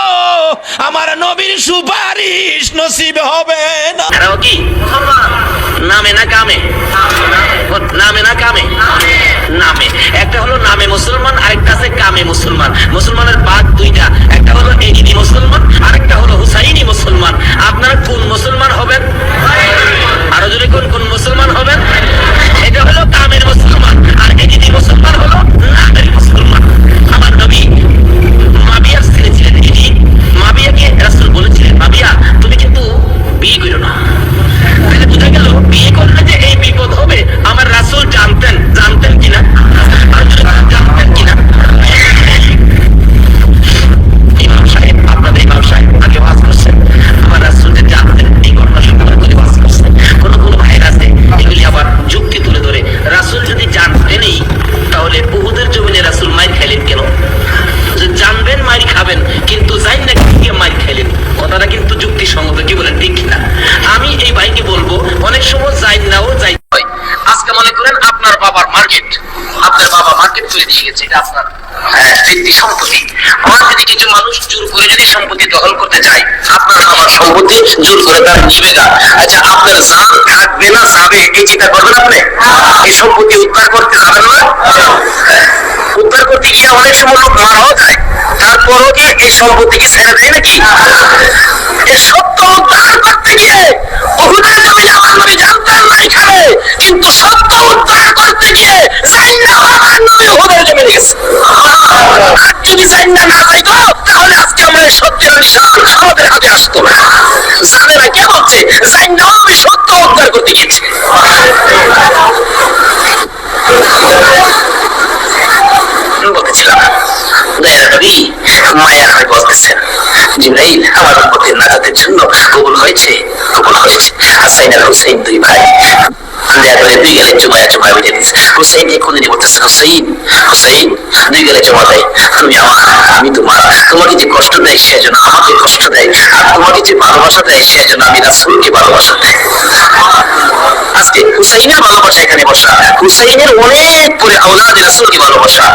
আমার নবীর সুপারিশ নসিব হবে না। এরাও কি নামে না কামে? নামে না কামে? নামে। একটা হলো নামে মুসলমান, আরেকটা আছে কামে মুসলমান। মুসলমানের ভাগ দুইটা, একটা হলো এজিদি মুসলমান, আরেকটা হলো হুসাইনি মুসলমান। আপনারা কোন মুসলমান হবেন? আরো যদি কোন মুসলমান হবেন? এটা হলো কামের মুসলমান, আর এজিদি মুসলমান হলো নামের মুসলমান। আমার নবী মাবিয়ার ছেলে ছিলেন এজিদ। মাবিয়াকে রাসূল বলেছিলেন, মাবিয়া তুমি কিন্তু বিয়ে করো না। তাহলে বোঝা গেল বিয়ে করলে যে এই বিপদ হবে আমার রাসূল জানতেন কিনা? জানতেন কিনা? ইমাম সাহেব, আপনাদের ইমাম সাহেব আগে ওয়াজ করছেন, আমার রাসূল যে জানতেন এই ঘটনা সম্পর্কে করে ওয়াজ করছেন। কোন ভাইয়ের আছে এগুলি আবার যুক্তি তুলে ধরে, রাসূল যদি জানতেনই তাহলে উহুদের জমিনে রাসূল মাইর খাইলেন কেন? যে জানবেন মাইর খাবেন, কিন্তু জান না কি মাইর খাইলেন, কথাটা কিন্তু যুক্তিসঙ্গত, কি বলেন ঠিক কিনা? আমি এই ভাইকে বলবো, অনেক সময় যাই নাও যাই হয়। আজকে মনে করেন আপনার বাবার মার্কেট, আপনার বাবা মার্কেট তুলে দিয়ে গেছে, এটা আপনার ব্যক্তি সম্পত্তি। আমার যদি কিছু মানুষ জোর করে যদি সম্পত্তি দখল করতে চায়, আপনার বাবার সম্পত্তি জোর করে তারা নিবে না। আচ্ছা, আপনার জান থাকবে না যাবে এই চিন্তা করবেন আপনি? এই সম্পত্তি উদ্ধার করতে যাবেন না? উদ্ধার করতে গিয়ে অনেক সময় লোক মারাও যায়, তারপরও কি এই সম্পত্তিকে ছেড়ে দেয় নাকি? এই সত্য উদ্ধার করতে গিয়ে উহুদের জমিনে আমার নবী জানতেন না এখানে, কিন্তু সত্য উদ্ধার করতে গিয়ে জান্নাত আমার নবী উহুদের জমিনে গেছে। আর যদি জান্নাত না যাইতো তাহলে আজকে আমরা এই সত্যের নিশান আমাদের হাতে আসতো না। জানে না কে বলছে? জান্নাত নবী সত্য উদ্ধার করতে গিয়েছে। বলতেছিলাম দয়ার নবী মায়ার হয়ে বলতেছেন, জিবরাইল আমার উম্মতের নাজাতের জন্য কবুল হয়েছে, কবুল হয়েছে। হাসান আর হুসাইন দুই ভাই দয়া করে দুই গেলে চুমায়া চুমায়া বেঁধে দিচ্ছে। হুসাইন এখনই বলতেছে, হুসাইন হুসাইন দুই গেলে চুমা দেয়, তুমি আমার, আমি তোমার। তোমাকে যে কষ্ট দেয় সে যেন আমাকে কষ্ট দেয়, আর তোমাকে যে ভালোবাসা দেয় সে যেন আমি রাসূলকে ভালোবাসা দেয়। আজকে হুসাইনের ভালোবাসা এখানে বসা, হুসাইনের অনেক পরে আওলাদ রাসূলকে ভালোবাসা।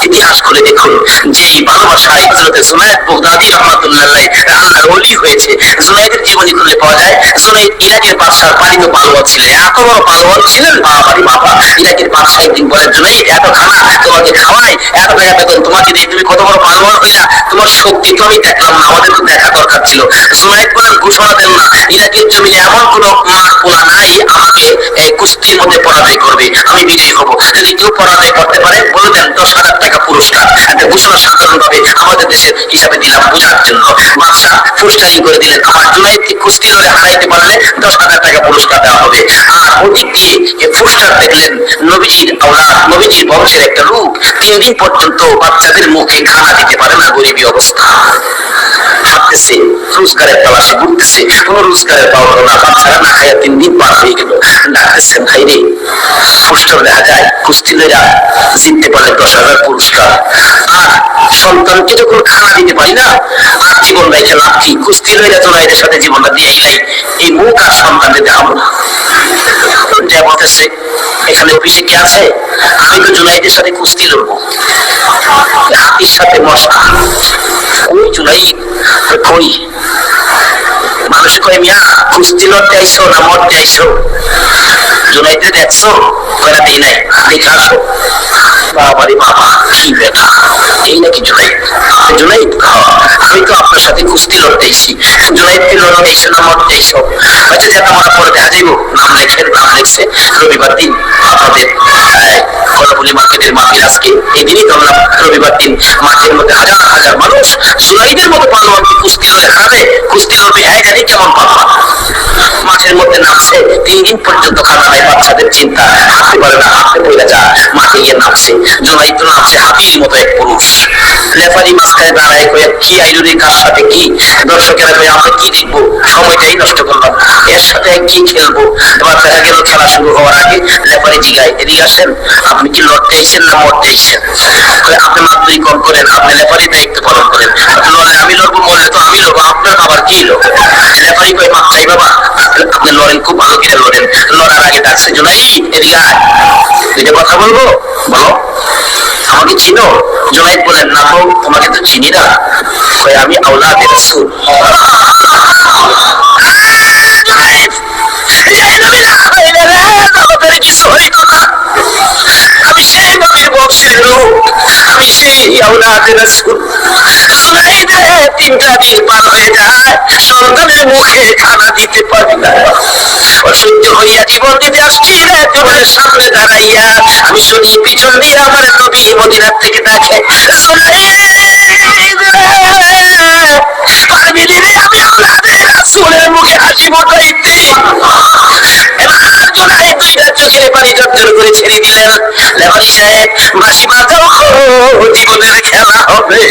ইতিহাস খুলে দেখুন যে এই ভালোবাসায় হযরত জুনায়েদ বাগদাদী রাহমাতুল্লাহ আলাইহি আল্লাহর ওলি হয়েছে। জুনায়েদের জীবনী খুললে পাওয়া যায়, জুনায়েদ ইরাকের বাদশার পালিত পালোয়ান ছিলেন। এত বড় পালোয়ান ছিলেন, বাবারি বাবা। ইরাকের বাদশা একদিন বলেন, জুনায়েদ এত খানা তোমাকে খাওয়াই, এত টাকা বেতন তোমাকে দেয়, তুমি কত বড় পালোয়ান হইলা, তোমার শক্তি তো আমি দেখলাম না, আমাদের তো দেখা দরকার ছিল। জুনায়েদ বলেন, ঘোষণা দেন না, ইরাকের জমিনে এমন কোন মাঠ পোলা নাই আমাকে কুস্তির মধ্যে পরাজয় করবে, আমি বিজয়ী হব। যদি কেউ পরাজয় করতে পারে বলে দেন 10,000 টাকা পুরস্কার। একটা ঘোষণা সাধারণ ভাবে আমাদের দেশের হিসাবে দিলাম বোঝার জন্য। বাদশাহ পোস্টারিং করে দিলেন, আমার জুনায়েদকে কুস্তি লড়ে হারাইতে পারলে 10,000 টাকা পুরস্কার দেওয়া হবে। আর ওদিক দিয়ে পোস্টার দেখলেন নবীজির আওলাদ, নবীজির বংশের একটা লোক 3 দিন পর্যন্ত বাচ্চাদের মুখে খানা দিতে পারে না, গরিবী অবস্থা। ভাবতেছে রোজগারের তালাশে ঘুরতেছে, কোন রোজগারের পাওয়া গেল না, বাচ্চারা না খাইয়া 3 দিন পার হয়ে গেল। ডাকতেছেন, ভাই রে পোস্টার দেখা যায় কুস্তি লড়া জিততে পারলে 10,000 পুরস্কার, আর সন্তানকে যখন খানা দিতে পারি না, আর জীবন রেখে লাভ কি? কুস্তি লড়া তো এদের সাথে জীবনটা দিয়ে নাই, এই মুখ আর সন্তানকে দেখাবো না। যা বলতেছে, এখানে অফিসে কে আছে? আমি তো জুনাইদের সাথে কুস্তি লড়বো, হাতির সাথে মশা। ওই জুনাইদ কই? মানুষ কয় মিয়া কুস্তি লড়তে আইসো না মরতে আইসো? জুনাইদে দেখছো? কয়না দেই নাই, দেখে আসো। বাবারে বাবা, কি ব্যাটা, এই নাকি জুনাইদ? আপনি জুনাইদ? আমি তো আপনার সাথে কুস্তি লড়তে আইসি। জুনাইদকে লড়তে আইসো না মরতে আইসো? আচ্ছা যেটা আমরা পরে দেখা যাইব। নাম লেখেন। নাম লেখছে রবিবার দিন আপনাদের কলাপুলি মার্কেটের মাঠের আজকে এই দিনই ধরলাম রবিবার দিন মাঠের মধ্যে হাজার হাজার মানুষ জুনাইদের মতো পালোয়ানকে কুস্তি লড়ে হারাবে, কুস্তি লড়বে, হ্যাঁ জানি কেমন পাবা। মাঠের মধ্যে নামছে, 3 দিন পর্যন্ত খানা নাই, বাচ্চাদের চিন্তা, হাঁটতে পারে না, হাঁটতে পড়ে যা, মাঠে গিয়ে নামছে। জুনাইদ তো নামছে হাতির মতো এক পুরুষ। লেফারি মাঝখানে দাঁড়ায় কয়ে কি আইডুরি কার সাথে কি, দর্শকেরা কয়ে আমরা কি দেখবো, সময়টাই নষ্ট করলাম, এর সাথে কি খেলবো। এবার দেখা গেল খেলা শুরু হওয়ার আগে লেফারি জিগায়, এদিকে আসেন, আপনি কি লড়তে আইছেন না মরতে আইছেন? আপনি মাত্রই কম করেন, আপনি লেফারি দায়িত্ব পালন করেন। লড়লে আমি লড়বো, মরলে তো আমি লড়বো, আপনার আবার কি লোক? লেফারি কয়ে মাত্রাই বাবা আপনি লড়েন, খুব ভালো করে লড়েন। লড়ার আগে ডাকছে জুনাইদ এদিকে আয়, দুইটা কথা বলবো, বলো। আমাকে চিনো? জুনাইদ বলেন না তো, তোমাকে তো চিনি না। কয় আমি আওলাদে রাসূল। কিছু হইতো না, আমি সেই নবীর বংশের লোক, আমি সেই আওলাদে রাসূল। জুনাইদে 3টা দিন পার হয়ে যায়, সন্তানের মুখে খানা দিতে পারি না। অসহ্য হইয়া জীবন দিতে আসছি রে জীবনের সামনে দাঁড়াইয়া আমি শুনি পিছন দিয়ে আমার নবী মদিনার থেকে ডাকে, পারবি রে আমি আওলাদে রাসূলের মুখে হাসি ফুটাইতে। এবার জোনাই 2টা চোখের পানি ঝরঝর করে ছেড়ে দিলেন। লেফারি সাহেব বাঁশি বাজাও, জীবনের খেলা হবে।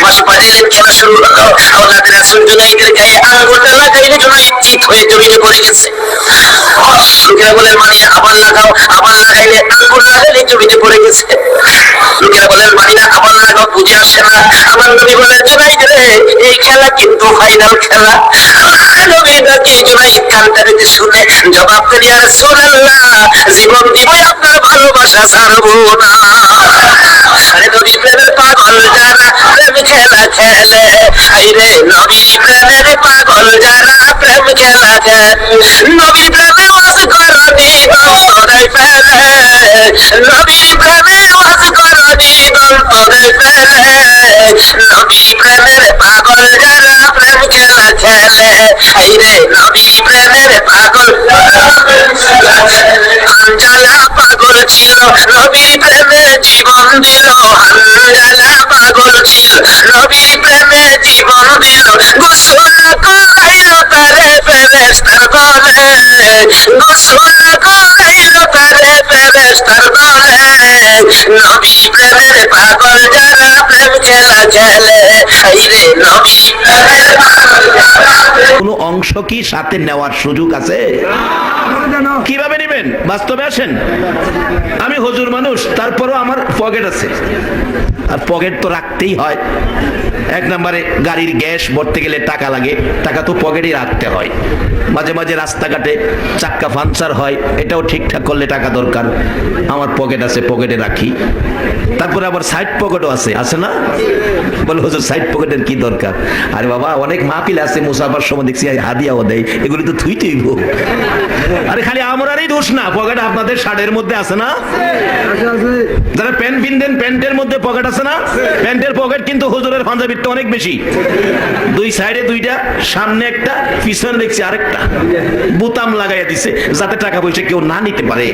বাঁশি বাজাইলেন, খেলা শুরু হলো। আওলাদে রাসূল জুনাইদের গায়ে আঙ্গুলটা লাগাইলে জুনাইদ চিত হয়ে জমিনে পড়ে গেছে। লোকেরা বলেন মানি না, আবার লাগাও, আবার লাগাইলে আঙ্গুল লাগাইলে জমিনে পড়ে গেছে। লোকেরা বলেন মানি না, আবার লাগাও, বুঝে আসে না। আমার নবী বলেন জুনাইদ রে এই খেলা কিন্তু ফাইনাল খেলা। নবী নাকি জুনাইদ কানটা দিতে শুনে জবাব দেন, ইয়া রাসূলুল্লাহ জীবন দিব আপনার ভালোবাসা ছাড়বো না। আরে নবী প্রেমের পাগল যারা প্রেম খেলা খেলে, আইরে নবী প্রেমের পাগল যারা প্রেম খেলা খেলে, নবী প্রেমে ওয়াজ করনি দন্তরে ফেলে, নবী প্রেমে ওয়াজ করনি দন্তরে ফেলে, নবী প্রেমের পাগল যারা প্রেম খেলা খেলে, আইরে নবী প্রেমের পাগল। হানজালা পাগল ছিল নবী প্রেমে জীবন দিল, হানজালা পাগল ছিল নবী প্রেমে জীবন দিল, গোসল করাইল তারে ফেরেশতার বলে, গোসল করাইল তারে ফেরেশতার বলে, নবী প্রেমের পাগল যারা প্রেম খেলা খেলে, আইরে নবী প্রেমের পাগল। কোনো অংশ কি সাথে নেওয়ার সুযোগ আছে? কিভাবে নেবেন? বাস্তবে আসেন, আমি হুজুর মানুষ, তারপরও আমার পকেট আছে, আর পকেট তো রাখতেই হয়। 1 নম্বরে গাড়ির গ্যাস ভরতে গেলে টাকা লাগে, টাকা তো পকেটে রাখতে হয়। মাঝে মাঝে রাস্তাঘাটে চাক্কা পাংচার হয়, এটাও ঠিকঠাক করলে টাকা দরকার, আমার পকেট আছে, পকেটে রাখি। তারপরে আবার সাইড পকেটও আছে, আছে না? বলে হুজুর সাইড পকেটের কি দরকার? আরে বাবা অনেক মাহফিল আছে, মুসাফার সময় দেখছি হাদিয়াও দেয়, এগুলি তো থুইতেই। আরে খালি আমরারই দোষ না, পকেট আপনাদের শার্টের মধ্যে আছে না? যারা প্যান্ট পিনদেন প্যান্টের মধ্যে পকেট আছে না? প্যান্টের পকেট কিন্তু হুজুরের পাঞ্জাবির তো অনেক বেশি, 2 সাইডে 2টা, সামনে একটা, পিছনে দেখছি আরেকটা, বোতাম লাগাইয়া দিছে যাতে টাকা পয়সা কেউ না নিতে পারে।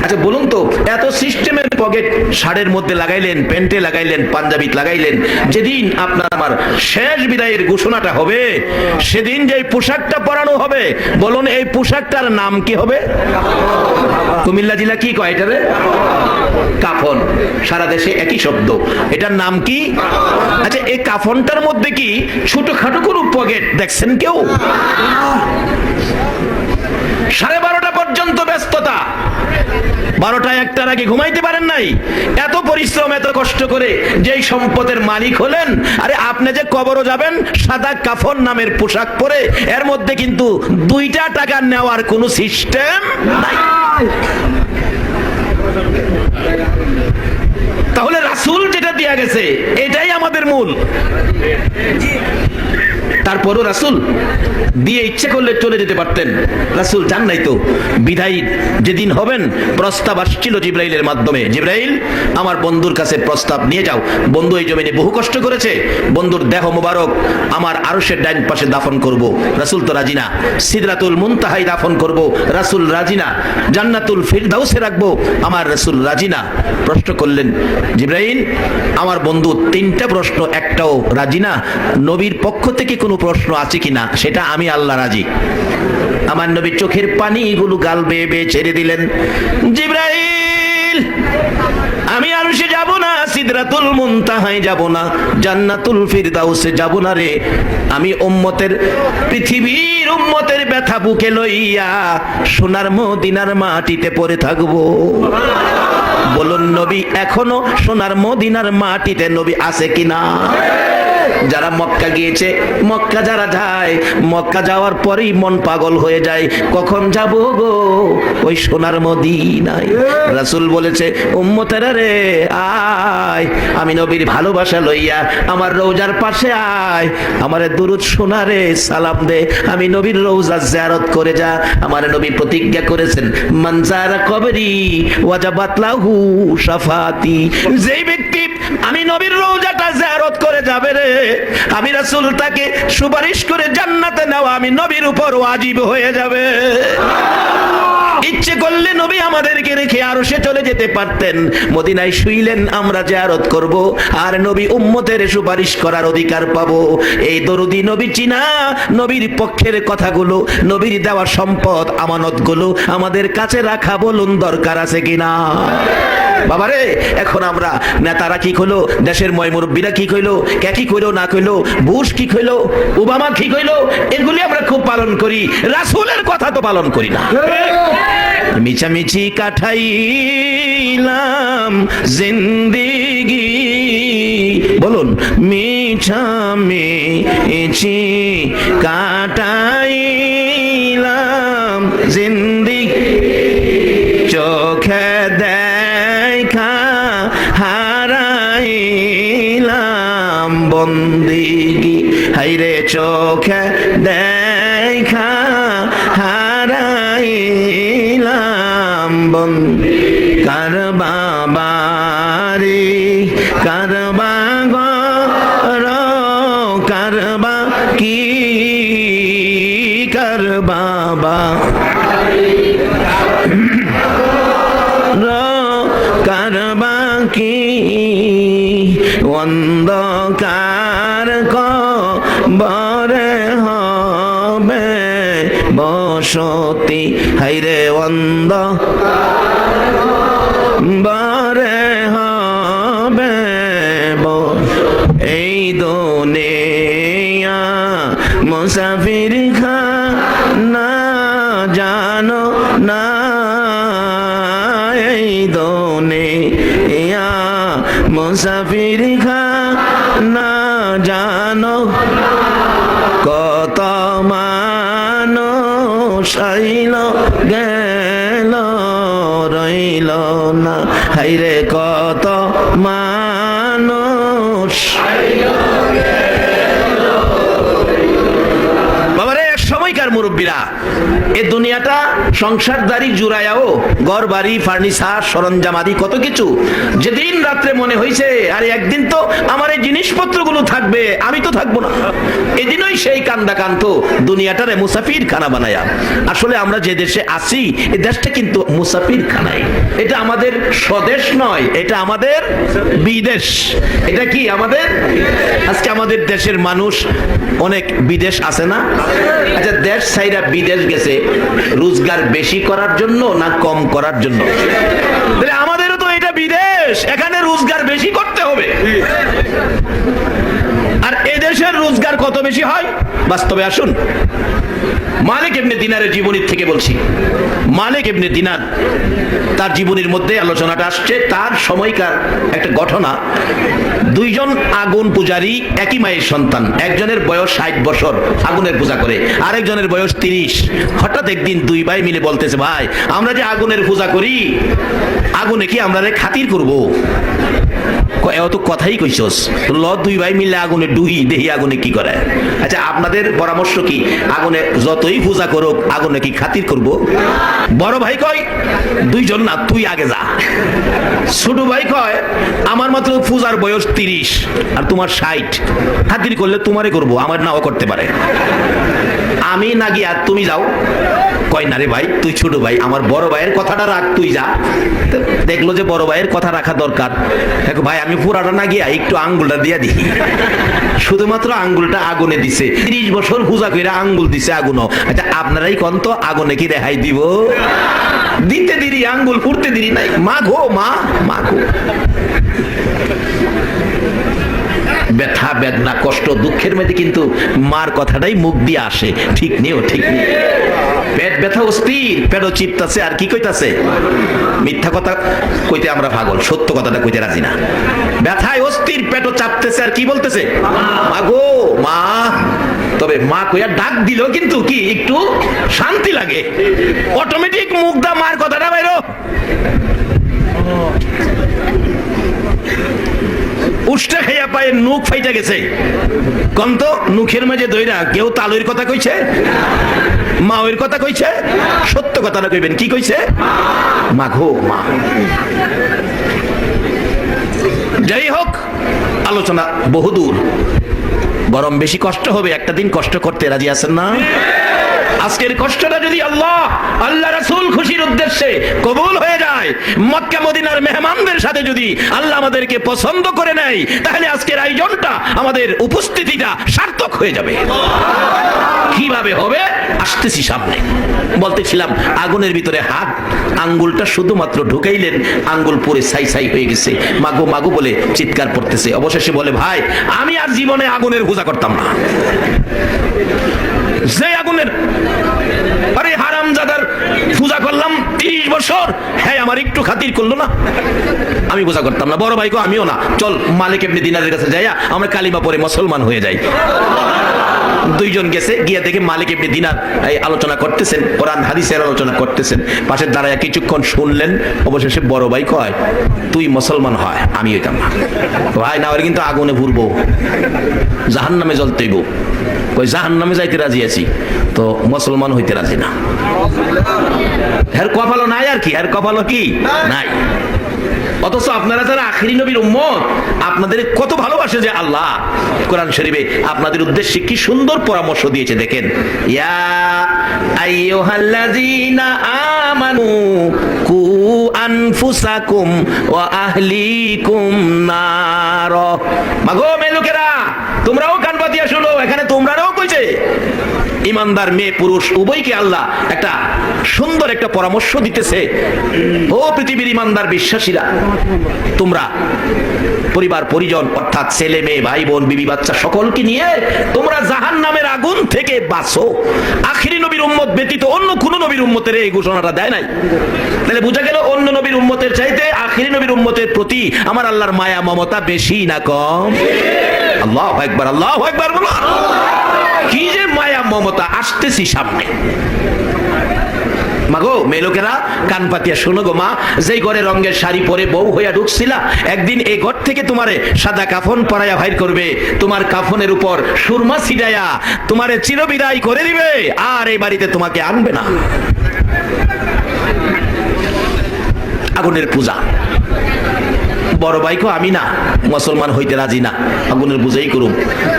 আচ্ছা বলুন তো, এত সিস্টেমের পকেট শার্টের মধ্যে লাগাইলেন, প্যান্টে লাগাইলেন, পাঞ্জাবি লাগাইলেন, যেদিন আপনার আমার শেষ বিদায়ের ঘোষণাটা হবে, সেদিন যে পোশাকটা পরানো হবে, বলুন এই পোশাকটার নাম কি হবে? কুমিল্লা জেলা কি কয় এটারে? কাফন। সারা দেশে একই শব্দ, এটার নাম কি? আচ্ছা এই কাফনটার মধ্যে কি ছোটখাটো কোনো পকেট দেখছেন কেউ? 12:30 পর্যন্ত ব্যস্ততা, 12টা 1টার আগে ঘুমাইতে পারেন নাই, এত পরিশ্রম এত কষ্ট করে যেই সম্পদের মালিক হলেন, আরে আপনি যে কবরও যাবেন সাদা কাফন নামের পোশাক পরে, এর মধ্যে কিন্তু 2টা টাকা নেওয়ার কোনো সিস্টেম নাই। তাহলে রাসূল যেটা দিয়া গেছে এটাই আমাদের মূল। তারপরও রাসূল দিয়ে ইচ্ছে করলে চলে যেতে পারতেন, রাসূল জান নাই তো। বিদায় যেদিন হবেন প্রস্তাব আসছিল জিবরাইলের মাধ্যমে, জিবরাইল আমার বন্ধুর কাছে প্রস্তাব নিয়ে যাও, বন্ধু এই জমিনে বহু কষ্ট করেছে, বন্ধুর দেহ মোবারক আমার আরশের ডাইন পাশে দাফন করব, রাসূল তো রাজি না। সিদরাতুল মুনতাহায় দাফন করব, রাসূল রাজি না। জান্নাতুল ফিরদাউসে রাখবো, আমার রাসূল রাজি না। প্রশ্ন করলেন জিবরাইল আমার বন্ধু তিনটা প্রশ্ন একটাও রাজি না, নবীর পক্ষ থেকে কোনো প্রশ্ন আছে কিনা সেটা আমি আল্লাহ রাজি। আমার নবীর চোখের পানিগুলো গাল বেয়ে বেয়ে ছেড়ে দিলেন। জিবরাইল আমি আরশে যাব না, সিদরাতুল মুনতাহায় যাব না, জান্নাতুল ফিরদাউসে যাব না রে। আমি উম্মতের পৃথিবীর উম্মতের ব্যথা বুকে লইয়া সোনার মদিনার মাটিতে পড়ে থাকবো। বলুন নবী এখনো সোনার মদিনার মাটিতে নবী আছে কিনা? যারা মক্কা গিয়েছে, মক্কা যারা যায়, মক্কা যাওয়ার পরেই মন পাগল হয়ে যায়, কখন যাব গো ওই সোনার মদিনায়। রাসূল বলেছে উম্মতেরা রে আয়, আমি নবীর ভালোবাসা লইয়া আমার রওজার পাশে আয়, আমারে দুরূদ শোনারে সালাম দে, আমি নবীর রওজা জিয়ারত করে যা। আমার নবী প্রতিজ্ঞা করেছেন মান যারা কবরি ওয়াজাবাত লাহু শাফাতি, যেই ব্যক্তি আমি নবীর রওজাটা জিয়ারত করে যাবে রে, আমি রাসূল তাকে সুপারিশ করে জান্নাতে নেওয়া আমি নবীর উপর ওয়াজিব হয়ে যাবে। ইচ্ছে করলে নবী আমাদেরকে রেখে আরশে চলে যেতে পারতেন, মদিনায় শুইলেন আমরা জিয়ারত করব, আর নবী উম্মতের সুপারিশ করার অধিকার পাবো। এই দরুদি নবী চিনা, নবীর পক্ষের কথাগুলো, নবীর দেওয়া সম্পদ আমানতগুলো আমাদের কাছে রাখা বলুন দরকার আছে কিনা? বাবারে এখন আমরা নেতারা কি কইলো, দেশের ময়মুরব্বীরা কি কইলো, কে কি কইলো না কইলো, বুশ কি কইলো, ওবামা কি কইলো, এগুলি আমরা খুব পালন করি, রাসূলের কথা তো পালন করি না। মিছামিছি কাটাইলাম জিন্দেগি, বলুন মিছামিছি কাটাইলাম জিন্দেগি, চোখে দেখা হারাইলাম বন্দিগি, হাইরে চোখে দেখা হারাইলাম বন্দি। কার বাবারি কার বাগর কার বা কি কার বাবা কারবা কি অন্ধকার কবরে হবে বসতি, হাইরে অন্ধকারে হবে এই দুনিয়া মুসাফির খানা জানো না, এই দুনিয়া মুসাফির খানা জানো, কত মানুষ আইল গেল রইল না, হাইরে কত মানুষ। বাবারে সময়কার মুরব্বীরা, এই দুনিয়াটা সংসারদারি জুড়ায়াও ঘর বাড়ি ফার্নিচার সরঞ্জাম আদি কত কিছু, যেদিন রাত্রে মনে হয়েছে আরে একদিন তো আমার এই জিনিসপত্রগুলো থাকবে, আমি তো থাকবো না, এদিনই সেই কান্দা কান্ত দুনিয়াটারে মুসাফির খানা বানায়া। আসলে আমরা যে দেশে আছি এই দেশটা কিন্তু মুসাফির খানাই, এটা আমাদের স্বদেশ নয়, এটা আমাদের বিদেশ। এটা কি আমাদের? আজকে আমাদের দেশের মানুষ অনেক বিদেশ আছে না? আচ্ছা দেশ ছাইরা বিদেশ গেছে রোজগার বেশি করার জন্য না কম করার জন্য? তাহলে আমাদেরও তো এটা বিদেশ, এখানে রোজগার বেশি করতে হবে। আর এদেশের রোজগার কত বেশি হয় বাস্তবে আসুন। মালিক ইবনে দিনারের জীবনী থেকে বলছি। মালিক ইবনে দিনার তার জীবনীর মধ্যে আলোচনাটা আসছে তার সময়কার একটা ঘটনা। দুইজন আগুন পূজারী, একই মায়ের সন্তান, একজনের বয়স 60 বছর আগুনের পূজা করে, আরেকজনের বয়স 30। হঠাৎ একদিন দুই ভাই মিলে বলতেছে ভাই আমরা যে আগুনের পূজা করি, আগুনে কি আমরা খাতির করব? এও তো কথাই কইছস, ল দুই ভাই মিলে আগুনে ডুহি দেহি আগুনে কি করে। আচ্ছা আপনাদের পরামর্শ কি, আগুনে যতই পূজা করুক আগুনে কি খাতির করব? বড় ভাই কয় দুইজন না, তুই আগে যা। ছোট ভাই কয় আমার মাত্র পূজার বয়স 30 আর তোমার 60, খাতির করলে তোমারে করব, আমার নাও করতে পারে। আমি না গিয়া তুমি যাও। কয় না রে ভাই, তুই ছোট ভাই, আমার বড় ভাইয়ের কথাটা রাখ, তুই যা। দেখলো যে বড় ভাইয়ের কথা রাখা দরকার, দেখো ভাই আমি পুরাটা না গিয়া একটু আঙ্গুলটা দিয়া দিই। শুধুমাত্র আঙ্গুলটা আগুনে দিছে, 30 বছর পূজা করে আঙ্গুল দিছে আগুনও। আচ্ছা আপনারাই কোন তো আগুনে কি রেহাই দিব? দিতে দিরি আঙ্গুল পুড়তে দিরি নাই। মা গো মা, মা গো। ব্যথা বেদনা কষ্ট দুঃখের মধ্যে কিন্তু মার কথাটাই মুখ দিয়ে আসে। ঠিক নেই, ঠিক নেই। পেট ব্যথা অস্থির, পেটও চিপতাছে, আর কি কইতাছে? মিথ্যা কথা কইতে আমরা পাগল, সত্য কথাটা কইতে রাজি না। ব্যথায় অস্থির, পেটও চাপতেছে, আর কি বলতেছে? মা গো মা। তবে মা কইয়া ডাক দিল কিন্তু কি একটু শান্তি লাগে, অটোমেটিক মুখ দা মার কথাটা বাইরো। উষ্টা খাইয়া পায়ে নুখ ফাইটা গেছে, কন্ত নুখের মাঝে দইরা কেউ তালুর কথা কইছে, মাওয়ের কথা কইছে, সত্য কথাটা কইবেন, কি কইছে? মা গো মা। যাই হোক, আলোচনা বহুদূর, বরং বেশি কষ্ট হবে, একটা দিন কষ্ট করতে রাজি আছেন না? আজকের কষ্টটা যদি আল্লাহ রাসূল খুশির উদ্দেশ্যে কবুল হয়ে যায়, মক্কা মদিনার মেহমানদের সাথে যদি আল্লাহ আমাদেরকে পছন্দ করে নেয়, তাহলে আজকের আয়োজনটা, আমাদের উপস্থিতিটা সার্থক হয়ে যাবে। কিভাবে হবে আসতেছি সামনে। বলতেছিলাম আগুনের ভিতরে হাত, আঙ্গুলটা শুধুমাত্র ঢুকাইলেন, আঙ্গুল পুরে ছাই ছাই হয়ে গেছে, মাগো মাগো বলে চিৎকার করতেছে। অবশেষে বলে ভাই আমি আর জীবনে আগুনের পূজা করতাম না। যে আগুনের, আরে হারামজাদার পূজা করলাম 30 বছর, হ্যাঁ আমার একটু খাতির করলো না, আমি পূজা করতাম না। বড় ভাইকে আমিও না, চল মালিক ইবনে দিনারের কাছে যাইয়া আমরা কালিমা পড়ে মুসলমান হয়ে যাই। দুইজন গেছে, গিয়া দেখে মালিক ইবনে দিনার এই আলোচনা করতেছেন, কোরআন হাদিসের আলোচনা করতেছেন, পাশে দাঁড়ায় কিছুক্ষণ শুনলেন। অবশেষে বড় ভাই কয় তুই মুসলমান হয়, আমি হইতাম না। ভাই না হলে কিন্তু আগুনে পুড়বো, জাহান্নামে জ্বলতেইব। কই জাহান্নামে যাইতে রাজি আছি, তো মুসলমান হইতে রাজি না। এর কপালও নাই, আর কি এর কপালও কি নাই। অথচ আপনারা যারা আখিরি নবীর উম্মত, আপনাদের কত ভালোবাসে যে আল্লাহ। কোরআন শরীফে আপনাদের উদ্দেশ্যে কি সুন্দর পরামর্শ দিয়েছে দেখেন, ইয়া আইয়ুহাল্লাযীনা আমানু কু আনফুসাকুম ওয়া আহলিকুম নার। মাগো মেয়ে লোকেরা, তোমরাও কান পাতিয়া শুনো, এখানে তোমরাও কইছে। ইমানদার মেয়ে পুরুষ উভয়কে আল্লাহ একটা সুন্দর একটা পরামর্শ দিতেছে। ও পৃথিবীর ইমানদার বিশ্বাসীরা, তোমরা পরিবার পরিজন অর্থাৎ ছেলে মেয়ে ভাই বোন বিবি বাচ্চা সকলকে নিয়ে তোমরা জাহান্নামের আগুন থেকে বাঁচো। আখিরি নবীর উম্মত ব্যতীত অন্য কোন নবীর উম্মতের এই ঘোষণাটা দেয় নাই। তাহলে বোঝা গেল অন্য নবীর উম্মতের চাইতে আখিরি নবীর উম্মতের প্রতি আমার আল্লাহর মায়া মমতা বেশি না কম? আল্লাহু আকবার, আল্লাহু আকবার। কি যে মায়া মমতা, আসতেছি সামনে। মাগো মেয়ে লোকেরা কান পাতিয়া শোনো গো মা, যেই ঘরে রঙের শাড়ি পরে বউ হইয়া ঢুকছিলা, একদিন এই ঘর থেকে তোমারে সাদা কাফন পরাইয়া বাইর করবে, তোমার কাফনের উপর সুরমা ছিটাইয়া তোমারে চিরবিদায় করে দিবে, আর এই বাড়িতে তোমাকে আনবে না। আগুনের পূজা। বড় ভাইকে আমি না মুসলমান হইতে রাজি না, আগুনের পূজাই করুম।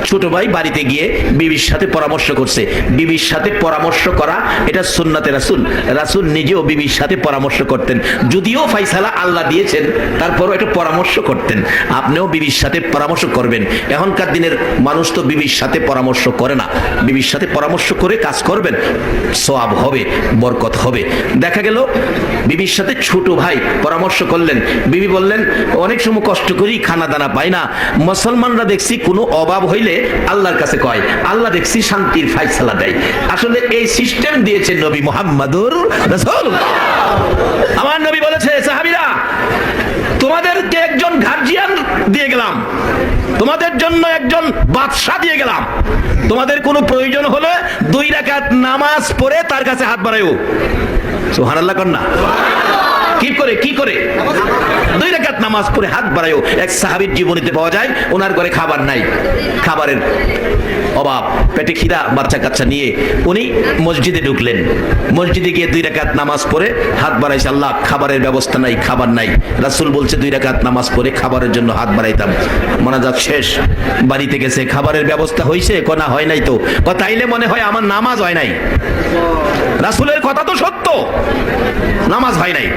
ছোট ভাই বাড়িতে গিয়ে বিবির সাথে পরামর্শ করছে। বিবির সাথে পরামর্শ করা এটা সুন্নাতে রাসূল। রাসূল নিজেও বিবির সাথে পরামর্শ করতেন, যদিও ফাইসালা আল্লাহ দিয়েছেন, তারপরও একটা পরামর্শ করতেন। আপনিও বিবির সাথে পরামর্শ করবেন। এখনকার দিনের মানুষ তো বিবির সাথে পরামর্শ করে না। বিবির সাথে পরামর্শ করে কাজ করবেন, সওয়াব হবে, বরকত হবে। দেখা গেল বিবির সাথে ছোট ভাই পরামর্শ করলেন। বিবি বললেন অনেক সময় কষ্ট করি খানা দানা পাই না, মুসলমানরা দেখছি কোনো অভাব হইলে আল্লাহর কাছে কয়, আল্লাহ দেখছি শান্তির ফায়সালা দেয়। আসলে এই সিস্টেম দিয়েছে নবী মুহাম্মদুর রাসূল। আমার নবী বলেছে সাহাবীরা, তোমাদেরকে একজন গার্জিয়ান দিয়ে গেলাম, তোমাদের জন্য একজন বাদশা দিয়ে গেলাম। তোমাদের কোনো প্রয়োজন হলে 2 রাকাত নামাজ পড়ে তার কাছে হাত বাড়াইও। সুবহানাল্লাহ কন্যা কি করে 2 রাকাত নামাজ নামাজ পড়ে হাত বাড়ায়ও। এক সাহাবীর জীবনীতে পাওয়া যায় ওনার ঘরে খাবার নাই, খাবারের অভাব, পেটে খিদা, বাচ্চা কাচ্চা নিয়ে উনি মসজিদে ঢুকলেন। মসজিদে গিয়ে 2 রাকাত নামাজ পড়ে হাত বাড়াইছে, আল্লাহ খাবারের ব্যবস্থা নাই, খাবার নাই। রাসূল বলছে 2 রাকাত নামাজ পড়ে খাবারের জন্য হাত বাড়াইতাম। মোনাজাত শেষ, বাড়িতে গেছে, খাবারের ব্যবস্থা হয়েছে? কোনা হয় নাই তো। তাইলে মনে হয় আমার নামাজ হয় নাই। রাসূলের কথা তো সত্য, নামাজ হয় নাই।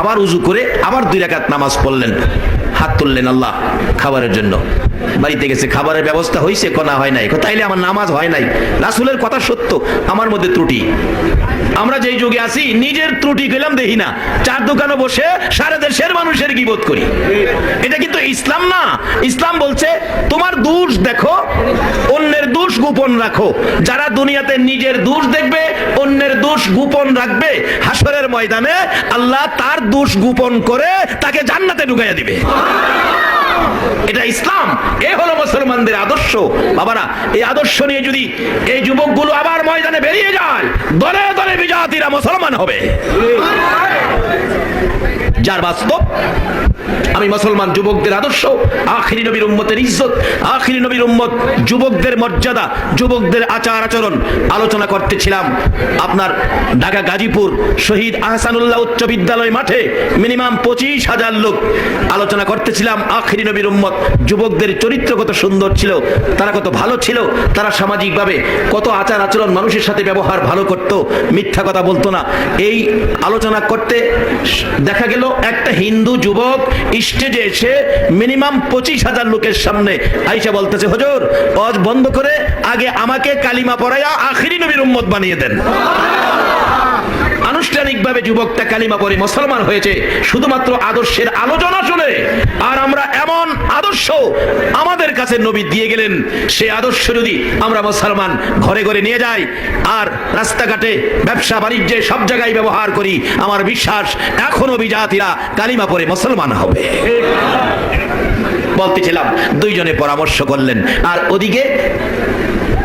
আবার উজু করে আবার 2 রাকাত নামাজ পড়লেন, হাত তুললেন আল্লাহ খাবারের জন্য। বাড়িতে গেছে, খাবারের ব্যবস্থা হয়েছে? কোনা হয় নাই। তাইলে আমার নামাজ হয় নাই। রাসূলের কথা সত্য, আমার মধ্যে ত্রুটি। আমরা যেই যুগে আছি নিজের ত্রুটি গেলাম দেখি না, 4 দোকানে বসে সারা দেশের মানুষের গীবত করি। এটা কিন্তু ইসলাম না। ইসলাম বলছে তোমার দোষ দেখো, অন্যের দোষ গোপন রাখো। যারা দুনিয়াতে নিজের দোষ দেখবে, অন্যের দোষ গোপন রাখবে, হাসরের ময়দানে আল্লাহ তার দোষ গোপন করে তাকে জান্নাতে ঢুকাইয়া দিবে। এটা ইসলাম, এ হলো মুসলমানদের আদর্শ। বাবারা, এই আদর্শ নিয়ে যদি এই যুবকগুলো আবার ময়দানে বেরিয়ে যায়, দলে দলে বিজাতিরা মুসলমান হবে। যার বাস্তব আমি মুসলমান যুবকদের আদর্শ, আখিরি নবীর উম্মতের ইজ্জত, আখিরি নবীর উম্মত, যুবকদের মর্যাদা, যুবকদের আচার আচরণ আলোচনা করতেছিলাম। আপনার ঢাকা গাজীপুর শহীদ আহসানুল্লাহ উচ্চ বিদ্যালয় মাঠে মিনিমাম 25,000 লোক আলোচনা করতেছিলাম। আখিরি নবীর উম্মত যুবকদের চরিত্র কত সুন্দর ছিল, তারা কত ভালো ছিল, তারা সামাজিকভাবে কত আচার আচরণ, মানুষের সাথে ব্যবহার ভালো করত, মিথ্যা কথা বলতো না। এই আলোচনা করতে দেখা গেল একটা হিন্দু যুবক স্টেজে এসে মিনিমাম 25,000 লোকের সামনে আইসা বলতেছে, হুজুর ওয়াজ বন্ধ করে আগে আমাকে কালিমা পড়াইয়া আখিরি নবীর উম্মত বানিয়ে দেন। আনুষ্ঠানিকভাবে যুবকটা কালিমা পড়ে মুসলমান হয়েছে শুধুমাত্র আদর্শের আলোচনা শুনে। আর আমরা এমন আদর্শ আমাদের কাছে নবী দিয়ে গেলেন, সেই আদর্শ যদি আমরা মুসলমান ঘরে ঘরে নিয়ে যাই আর রাস্তাঘাটে ব্যবসা বাণিজ্যে সব জায়গায় ব্যবহার করি, আমার বিশ্বাস এখনো বিজাতিরা কালিমা পড়ে মুসলমান হবে। বলতেছিলাম, 2 জনে পরামর্শ করলেন, আর ওদিকে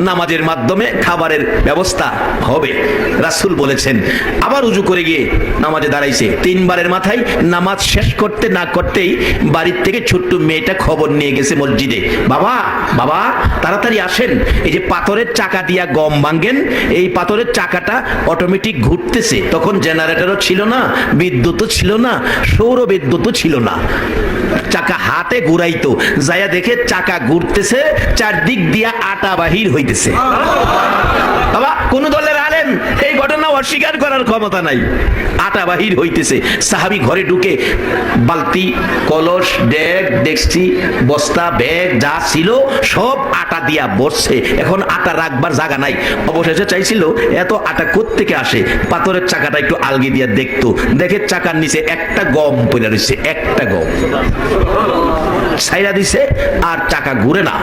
নামাজের মাধ্যমে খাবারের ব্যবস্থা হবে। রাসূল বলেছেন, আবার উজু করে গিয়ে নামাজে দাঁড়াইছে। 3 বারের মাথায় নামাজ শেষ করতে না করতেই বাড়ির থেকে ছোট্ট মেয়েটা খবর নিয়ে গেছে মসজিদে, বাবা বাবা তাড়াতাড়ি আসেন, এই যে পাথরের চাকা দিয়া গম ভাঙেন, এই পাথরের চাকাটা অটোমেটিক ঘুরতেছে। তখন জেনারেটরও ছিল না, বিদ্যুৎও ছিল না, সৌর বিদ্যুৎও ছিল না, চাকা হাতে ঘুরাইতো। যায়া দেখে চাকা ঘুরতেছে, চারদিক দিয়া আটা বাহির হইতেছে। বাবা, কোন দলের আলেম এই ঘটনা অস্বীকার করার ক্ষমতা নাই, আটা বাহির হইতেছে। সাহাবী ঘরে ঢুকে বালতি, কলস, ডেক, ডেকচি, বস্তা, ব্যাগ যা ছিল সব আটা দিয়া বসছে। এখন আটা রাখবার জায়গা নাই। অবশেষে চাইছিল এত আটা কোত্থেকে আসে, পাথরের চাকাটা একটু আলগি দিয়া দেখতো, দেখে চাকার নিচে একটা গম পড়ে রয়েছে, একটা গম ছাইরা দিছে, আর চাকা ঘুরে না।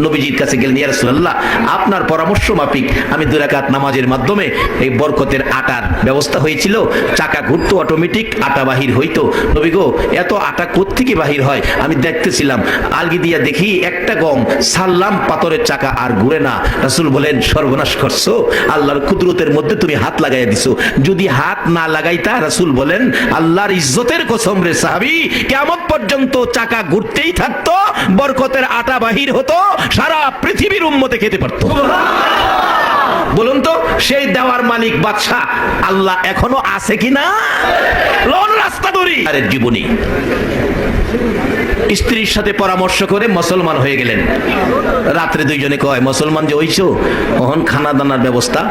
নবীজির কাছে গেলেন, ইয়া রাসূলুল্লাহ আপনার পরামর্শ মাফিক আমি 2 রাকাত নামাজের মাধ্যমে এই বরকতের আটার ব্যবস্থা হয়েছিল, চাকা ঘুরতো, অটোমেটিক আটা বাহির হইতো। নবী গো, এত আটা কোত্থেকে বাহির হয়? আমি দেখতেছিলাম, আলগি দিয়া দেখি একটা গম সারলাম, পাথরের চাকা আর ঘুরে না। রাসূল বলেন, সর্বনাশ করছো, আল্লাহর কুদরতের মধ্যে তুমি হাত লাগাইয়া দিছো। যদি হাত না লাগাইতা, রাসূল বলেন, আল্লাহর ইজ্জতের কসম রে সাহাবী, কিয়ামত পর্যন্ত চাকা ঘুরতেই থাকতো, বরকতের আটা বাহির হতো, সারা পৃথিবীর উম্মতে খেতে পারতো। বলুন তো, সেই দেওয়ার মালিক বাদশা আল্লাহ এখনো আছে কিনা? লন রাস্তা ধরি। আরে জীবনী স্ত্রীর সাথে পরামর্শ করে মুসলমান হয়ে গেলেন। রাত্রে 2 জনে কয়, মুসলমান যে হইছো, তখন খানা দানার ব্যবস্থা।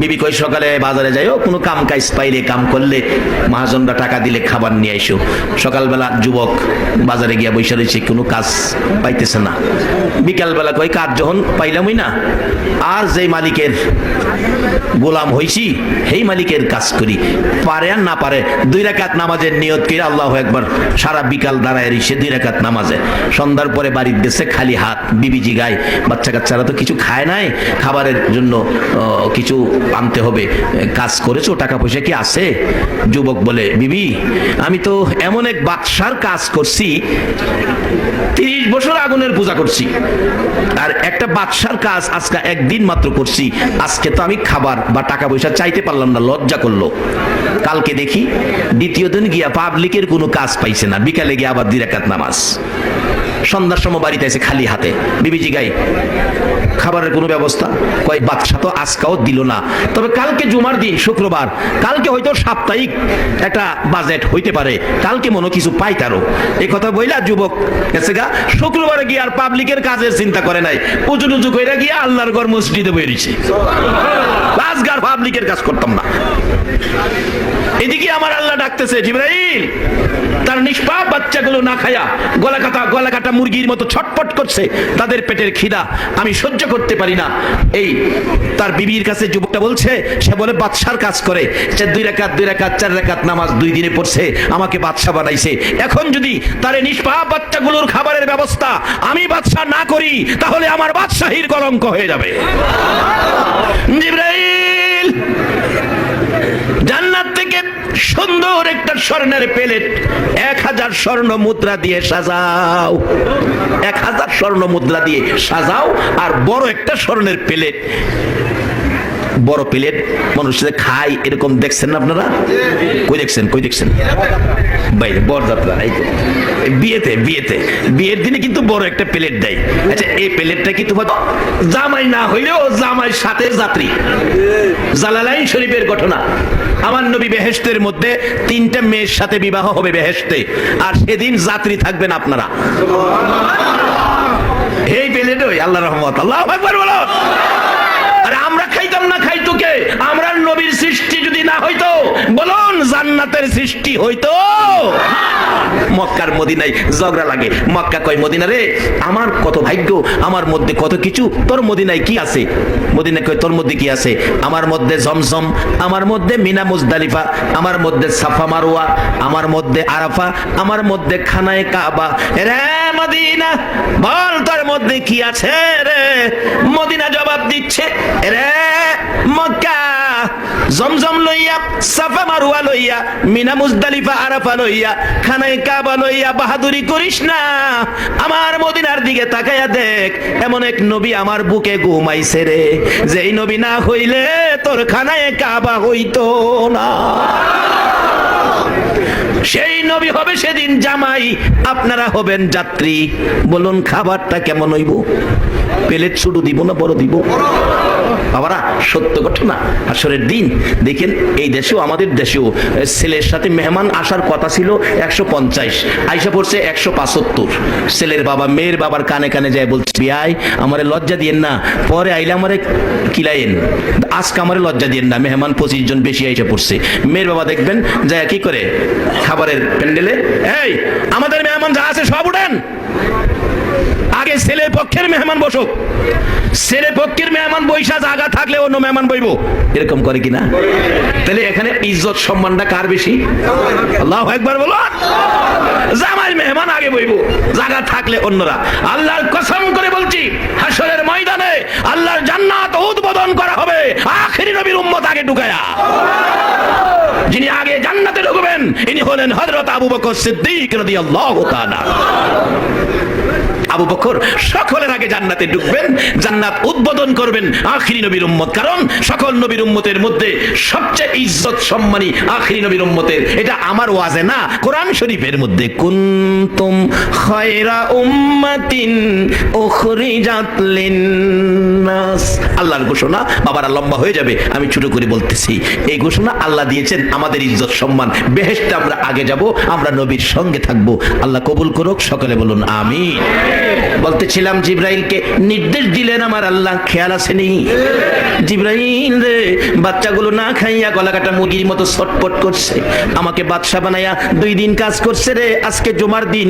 বিবি কয়, সকালে বাজারে যাইও, কোনো কাম কাজ পাইলে, কাম করলে মহাজনরা টাকা দিলে খাবার নিয়ে আইসো। সকালবেলা যুবক বাজারে গিয়া বসে রয়েছে, কোনো কাজ পাইতেছে না। বিকালবেলা কয়, কাজ যখন পাইলামই না, আর যেই মালিকের গোলাম হইছি সেই মালিকের কাজ করি, পারে আর না পারে 2 রাকাত নামাজের নিয়ত করে আল্লাহু আকবার সারা বিকাল দাঁড়ায় রইছে 2 রাকাত নামাজে। সন্ধ্যার পরে বাড়ির গেছে খালি হাত। বিবিজি গায়, বাচ্চা কাচ্চারা তো কিছু খায় নাই, খাবারের জন্য কিছু আনতে হবে, কাজ করেছো, টাকা পয়সা কি আছে? যুবক বলে, বিবি আমি তো এমন এক বাদশার কাজ করছি, 30 বছর আগুনের পূজা করছি, আর একটা বাদশার কাজ আজকে 1 দিন মাত্র করছি, আজকে তো আমি খাবার বা টাকা পয়সা চাইতে পারলাম না, লজ্জা করলো। কালকে দেখি দ্বিতীয় দিন গিয়া পাবলিকের কোনো কাজ পাইছে না, বিকালে গিয়ে আবার 2 রাকাত নামাজ। সন্ধ্যার সময় বাড়িতে এসে খালি হাতে, বিবিজি গাই খাবারের কোনো ব্যবস্থা, কয় বাদশা তো আজকাও দিল না, তবে কালকে জুমার দিন শুক্রবার, কালকে হয়তো সাপ্তাহিক একটা বাজেট হইতে পারে, কালকে মনে কিছু পাই তারও। এই কথা বইলা যুবক গেছে গা, শুক্রবারে গিয়ে আর পাবলিকের কাজের চিন্তা করে নাই, উজু টুজু কইরা গিয়ে আল্লাহর ঘর মসজিদে বেরিয়েছে, আজকার পাবলিকের কাজ করতাম না। এদিকে আমার আল্লাহ ডাকতেছে, জিবরাইল তার নিষ্পাপ বাচ্চাগুলো না খায়া গলা কাটা মুরগির মতো ছটপট করছে, তাদের পেটের খিদা আমি সহ্য করতে পারি না। এই তার বিবির কাছে যুবকটা বলছে, সে বলে বাদশার কাজ করে, সে 2 রাকাত 4 রাকাত নামাজ 2 দিনে পড়ছে, আমাকে বাদশা বানাইছে। এখন যদি তার নিষ্পাপ বাচ্চাগুলোর খাবারের ব্যবস্থা আমি বাদশা না করি, তাহলে আমার বাদশাহীর কলঙ্ক হয়ে যাবে। জিবরাইল জান্নাত থেকে সুন্দর একটা স্বর্ণের প্লেট 1000 স্বর্ণ মুদ্রা দিয়ে সাজাও, 1000 স্বর্ণ মুদ্রা দিয়ে সাজাও, আর বড় একটা স্বর্ণের প্লেট, বড় প্লেট মানুষের খায় এরকম দেখছেন না আপনারা? কই দেখছেন বাইরে বরযাত্রা, এই তো বিয়ের দিনে কিন্তু বড় একটা প্লেট দেয়। আচ্ছা, এই প্লেটটা কি তোমার জামাই না হইলেও জামাই সাথে যাত্রী। জালালাইন শরীফের ঘটনা, আমার নবী বেহেশতের মধ্যে 3টা মেয়ের সাথে বিবাহ হবে বেহেশতে, আর সেদিন যাত্রী থাকবেন আপনারা। এই প্লেট ওই আল্লাহ রহমত, আল্লাহু আকবার বলো। আরে আমরা খাইতাম না, খাইতো কে? আমরা নবীর সৃষ্টি যদি না হইতো, বলুন জান্নাতের সৃষ্টি হইতো? মক্কার মদিনায় ঝগড়া লাগে, মক্কা কয় মদিনা রে আমার কত ভাগ্য, আমার মধ্যে কত কিছু, তোর মদিনায় কি আছে? মদিনা কয় তোর মধ্যে কি আছে? আমার মধ্যে জমজম, আমার মধ্যে মিনা মুজদালিফা, আমার মধ্যে সাফা মারওয়া, আমার মধ্যে আরাফা, আমার মধ্যে খানায়ে কাবা। রে মদিনা বল তোর মধ্যে কি আছে রে? মদিনা জবাব দিচ্ছে, রে মক্কা জমজম লইয়া, সাফা মারওয়া লইয়া, মিনা মুজদালিফা আরাফা লইয়া, খানায়ে কাবা লইয়া বাহাদুরি করিস না। আমার মদিনার দিকে তাকায়া দেখ, এমন এক নবী আমার বুকে ঘুমাইছে রে, যেই নবী না হইলে তোর খানায়ে কাবা হইতো না। সেই নবী হবে সেদিন জামাই, আপনারা হবেন যাত্রী। বলুন খাবারটা কেমন হইব? প্লেট ছোট দিব না বড় দিব? বাবারা সত্য ঘটনা, আসরের দিন দেখেন এই দেশেও, আমাদের দেশেও ছেলের সাথে মেহমান আসার কথা ছিল 150, আইসা পড়ছে 175। ছেলের বাবা মেয়ের বাবার কানে কানে যায় বলছে, বিয়াই আমারে লজ্জা দিয়েন না, পরে আইলে আমারে কিলাইন, আজকে আমারে লজ্জা দিয়েন না, মেহমান 25 জন বেশি আইসা পড়ছে। মেয়ের বাবা দেখবেন যায় কি করে খাবারের প্যান্ডেলে, এই আমাদের মেহমান যা আছে সব উঠেন, আগে ছেলে পক্ষের মেহমান বসুক, ছেলে পক্ষের মেহমান বৈশা জায়গা থাকলে অন্য মেহমান বইব, এরকম করে কিনা? তাহলে এখানে ইজ্জত সম্মানটা কার বেশি? আল্লাহু আকবার বলো। জামাই মেহমান আগে বইব, জায়গা থাকলে অন্যরা। আল্লাহর কসম করে বলছি, হাসরের ময়দানে আল্লাহর জান্নাত উদ্বোধন করা হবে আখেরি নবীর উম্মত আগে ঢুকায়া। যিনি আগে জান্নাতে ঢুকবেন ইনি হলেন হযরত আবু বকর সিদ্দিক রাদিয়াল্লাহু তাআলা। আবু বকর সকলের আগে জান্নাতে ঢুকবেন, জান্নাত উদ্বোধন করবেন আখিরি নবীর উম্মত। কারণ সকল নবীর উম্মতের মধ্যে সবচেয়ে ইজ্জত সম্মানী আখিরি নবীর উম্মতের। এটা আমার ওয়াজে না, কোরআন শরীফের মধ্যে কুনতুম খায়রা উম্মাতিন উখরিজাত লিন্নাস, আল্লাহর ঘোষণা। বাবারা লম্বা হয়ে যাবে, আমি ছোট করে বলতেছি। এই ঘোষণা আল্লাহ দিয়েছেন আমাদের ইজ্জত সম্মান, বেহেশতে আমরা আগে যাব, আমরা নবীর সঙ্গে থাকবো। আল্লাহ কবুল করুক, সকলে বলুন আমিন। বলতেছিলাম জিবরাইলকে নির্দেশ দিলেন আমার আল্লাহ, খেয়াল আসেনি? জিবরাইল রে বাচ্চাগুলো না খাইয়া গলা কাটা মুরগির মতো ছটপট করছে, আমাকে বাদশা বানাইয়া 2 দিন কাজ করছে রে। আজকে জুমার দিন,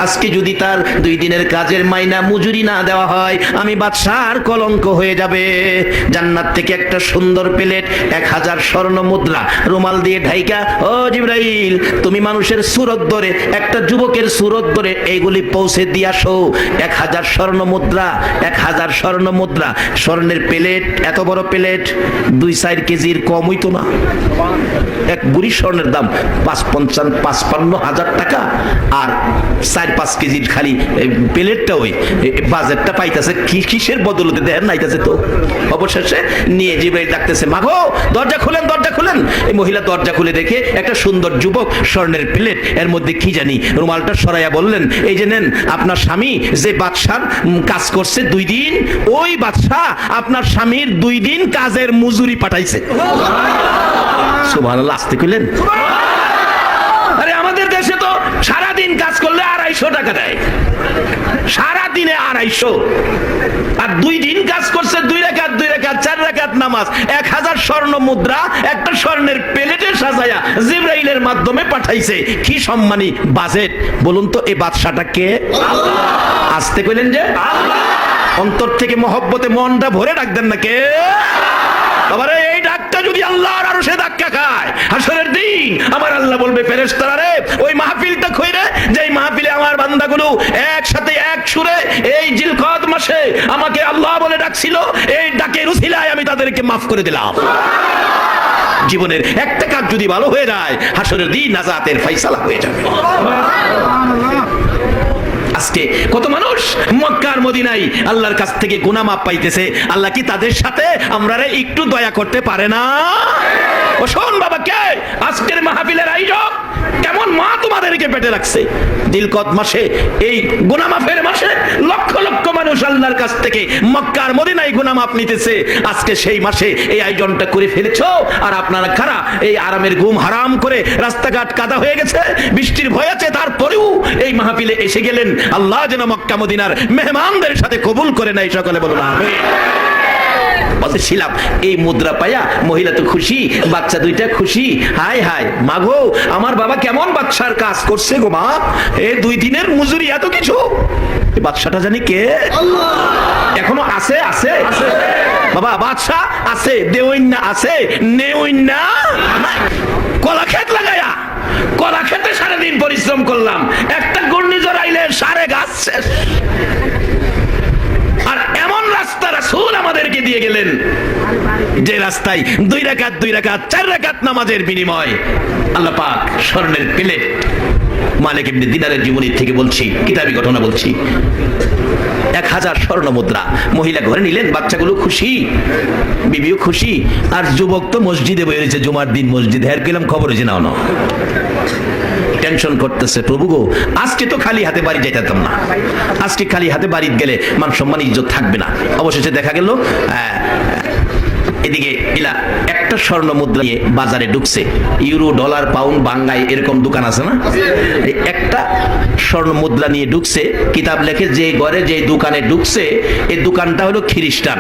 আজকে যদি তার 2 দিনের কাজের মাইনা মজুরি না দেওয়া হয়, আমি বাদশার কলঙ্ক হয়ে যাবে। জান্নাত থেকে একটা সুন্দর প্লেট 1000 স্বর্ণ মুদ্রা রুমাল দিয়ে ঢাইকা, ও জিবরাইল তুমি মানুষের সুরত ধরে, একটা যুবকের সুরত ধরে এইগুলি পৌঁছে দিয়ে আসো। 1000 স্বর্ণ মুদ্রা, 1000 স্বর্ণ মুদ্রা। স্বর্ণের প্লেট, এত বড় প্লেট 2-4 কেজির কম হইতো না। এক বুড়ি স্বর্ণের দাম 55,000 টাকা, আর 4-5 কেজির খালি প্লেটটা ওই বাজেটটা পাইতেছে কিসের বদলতে দেন নাইতেছে তো। অবশেষে নিয়ে জিব্রাইল ডাকতেছে, মাগো দরজা খুলেন, দরজা খুলেন। এই মহিলা দরজা খুলে দেখে একটা সুন্দর যুবক, স্বর্ণের প্লেট, এর মধ্যে কি জানি রুমালটা সরাইয়া বললেন, এই যে নেন, আপনার স্বামী যে বাদশার কাজ করছে 2 দিন, ওই বাদশা আপনার স্বামীর 2 দিন কাজের মজুরি পাঠাইছে। সুবহানাল্লাহ, আসতে কইলেন। আরে আমাদের দেশে তো সারাদিন কাজ করলে 250 টাকা দেয়, সারাদিনে 250, আর 2 দিন কাজ করছে 2 রাকাত 2 রাকাত 4 রাকাত নামাজ, 1000 স্বর্ণ মুদ্রা একটা স্বর্ণের প্লেটে সাজায়া জিবরাইলের মাধ্যমে পাঠাইছে। কি সম্মানী বাজেট বলুন তো। এই বাদশাটা কে? আল্লাহ। আসতে কইলেন যে আল্লাহ। অন্তর থেকে মহব্বতে মনটা ভরে ডাকতেন না কে? আবারে এই ডাকটা যদি আল্লাহর আরশে ধাক্কা খায় হাসরের দিন, আমার আল্লাহ বলবে, ফেরেশতারা রে, ওই মাহফিলটা কইরে, যেই মাহফিলে আমার বান্দাগুলো একসাথে এক সুরে এই জিলকদ মাসে আমাকে আল্লাহ বলে ডাকছিল, এই ডাকের উসিলায় আমি তাদেরকে মাফ করে দিলাম। জীবনের একটা কাজ যদি ভালো হয়ে যায়, হাসরের দিন নাজাতের ফয়সালা হয়ে যাবে। আজকে কত মানুষ মক্কার মদিনায় আল্লাহর কাছ থেকে গুনাহ মাফ পাইতেছে, আল্লাহ কি তাদের সাথে আমরা একটু দয়া করতে পারে না? ও শোন বাবা, কে আজকের মাহফিলের আয়োজক, কেমন মা তোমাদেরকে পেটে রাখছে। জিলকদ মাসে, এই গুনাহ মাফের মাসে লক্ষ লক্ষ মানুষ আল্লাহর কাছ থেকে মক্কার মদিনায় গুনাহ মাফ নিতেছে। আজকে সেই মাসে এই আয়োজনটা করে ফেলেছো, আর আপনারা কারা এই আরামের ঘুম হারাম করে রাস্তাঘাট কাদা হয়ে গেছে, বৃষ্টির ভয় আছে, তারপরেও এই মাহফিলে এসে গেলেন। আল্লাহ যেন মক্কা মদিনার মেহমানদের সাথে কবুল করে নাই, সকলে বলুন আমিন। বলতেছিলাম, এই মুদ্রা পায়া মহিলা তো খুশি, বাচ্চা 2টা খুশি। হাই হাই মাগো, আমার বাবা কেমন বাদশার কাজ করছে গো মা, এই 2 দিনের মজুরি এত কিছু। এই বাদশাটা জানি কে? আল্লাহ। এখনো আছে? আছে বাবা, বাদশা আছে, দেওইন না আছে, নেওইন না। কলা ক্ষেত লাগায়া, কলা খেতে সারাদিন পরিশ্রম করলাম, একটা ঘূর্ণিঝড় আইলে সারে গাছ শেষ। আর এমন রাস্তা রাসূল আমাদেরকে দিয়ে গেলেন, যে রাস্তায় 2 রাকাত 2 রাকাত 4 রাকাত নামাজের বিনিময় আল্লাহ পাক স্বর্ণের প্লেট। মালিক ইবনে দিনারের জীবনী থেকে বলছি, কিতাবী ঘটনা বলছি। 1000 স্বর্ণ মুদ্রা মহিলা ঘরে নিলেন, বাচ্চাগুলো খুশি, বিবিও খুশি, আর যুবক তো মসজিদে বেরিয়েছে, জুমার দিন মসজিদে। হের গেলাম খবর হয়েছে না, টেনশন করতেছে, প্রভু গো, আজকে তো খালি হাতে বাড়ি যাইতাম না, আজকে খালি হাতে বাড়ি গেলে মান সম্মান ইজ্জত থাকবে না। অবশেষে দেখা গেল এদিকে ইলা একটা স্বর্ণ মুদ্রা নিয়ে বাজারে ঢুকছে। ইউরো, ডলার, পাউন্ড, বাংলায় এরকম দোকান আছে না, একটা স্বর্ণ মুদ্রা নিয়ে ঢুকছে। কিতাব লেখে যে ঘরে যে দোকানে ঢুকছে, এই দোকানটা হলো খ্রিস্টান।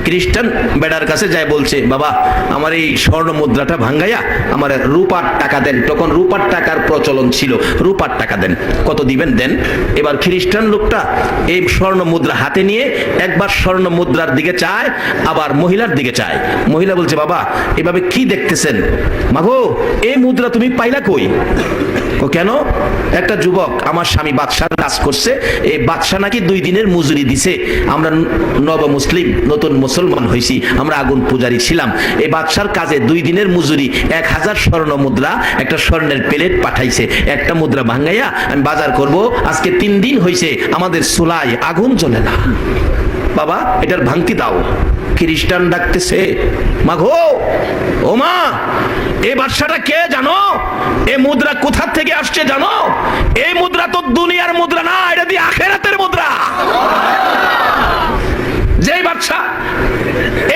খ্রিস্টান বেড়ার কাছে যায়, বলছে, বাবা আমার এই স্বর্ণ মুদ্রাটা ভাঙ্গাইয়া আমার রূপার টাকা দেন। তখন রূপার টাকার প্রচলন ছিল, রূপার টাকা দেন। কত দিবেন দেন। এবার খ্রিস্টান লোকটা এই স্বর্ণ মুদ্রা হাতে নিয়ে একবার স্বর্ণ মুদ্রার দিকে চায়, আবার মহিলার দিকে চায়। মহিলা বলছে, বাবা এভাবে কি দেখতেছেন, মাগো এই মুদ্রা তুমি পাইলা কই? কেন? একটা যুবক, আমার স্বামী বাদশার কাজ করছে, এই বাদশা নাকি 2 দিনের মজুরি দিছে। আমরা নব মুসলিম, নতুন মুসলমান হইছি, আমরা আগুন পূজারি ছিলাম। এই বাদশার কাজে 2 দিনের মজুরি 1000 স্বর্ণ মুদ্রা, একটা স্বর্ণের প্লেট পাঠাইছে। একটা মুদ্রা ভাঙ্গাইয়া আমি বাজার করব, আজকে 3 দিন হইছে আমাদের চুলায় আগুন জ্বলে না, বাবা এটার ভাঙতি দাও। খ্রিস্টান ডাকতেছে, মাগো ও মা, এই বাদশাটা কে জানো? এই মুদ্রা কোথা থেকে আসছে জানো? এই মুদ্রা তো দুনিয়ার মুদ্রা না, এটা দিয়ে আখিরাতের মুদ্রা। যেই বাদশা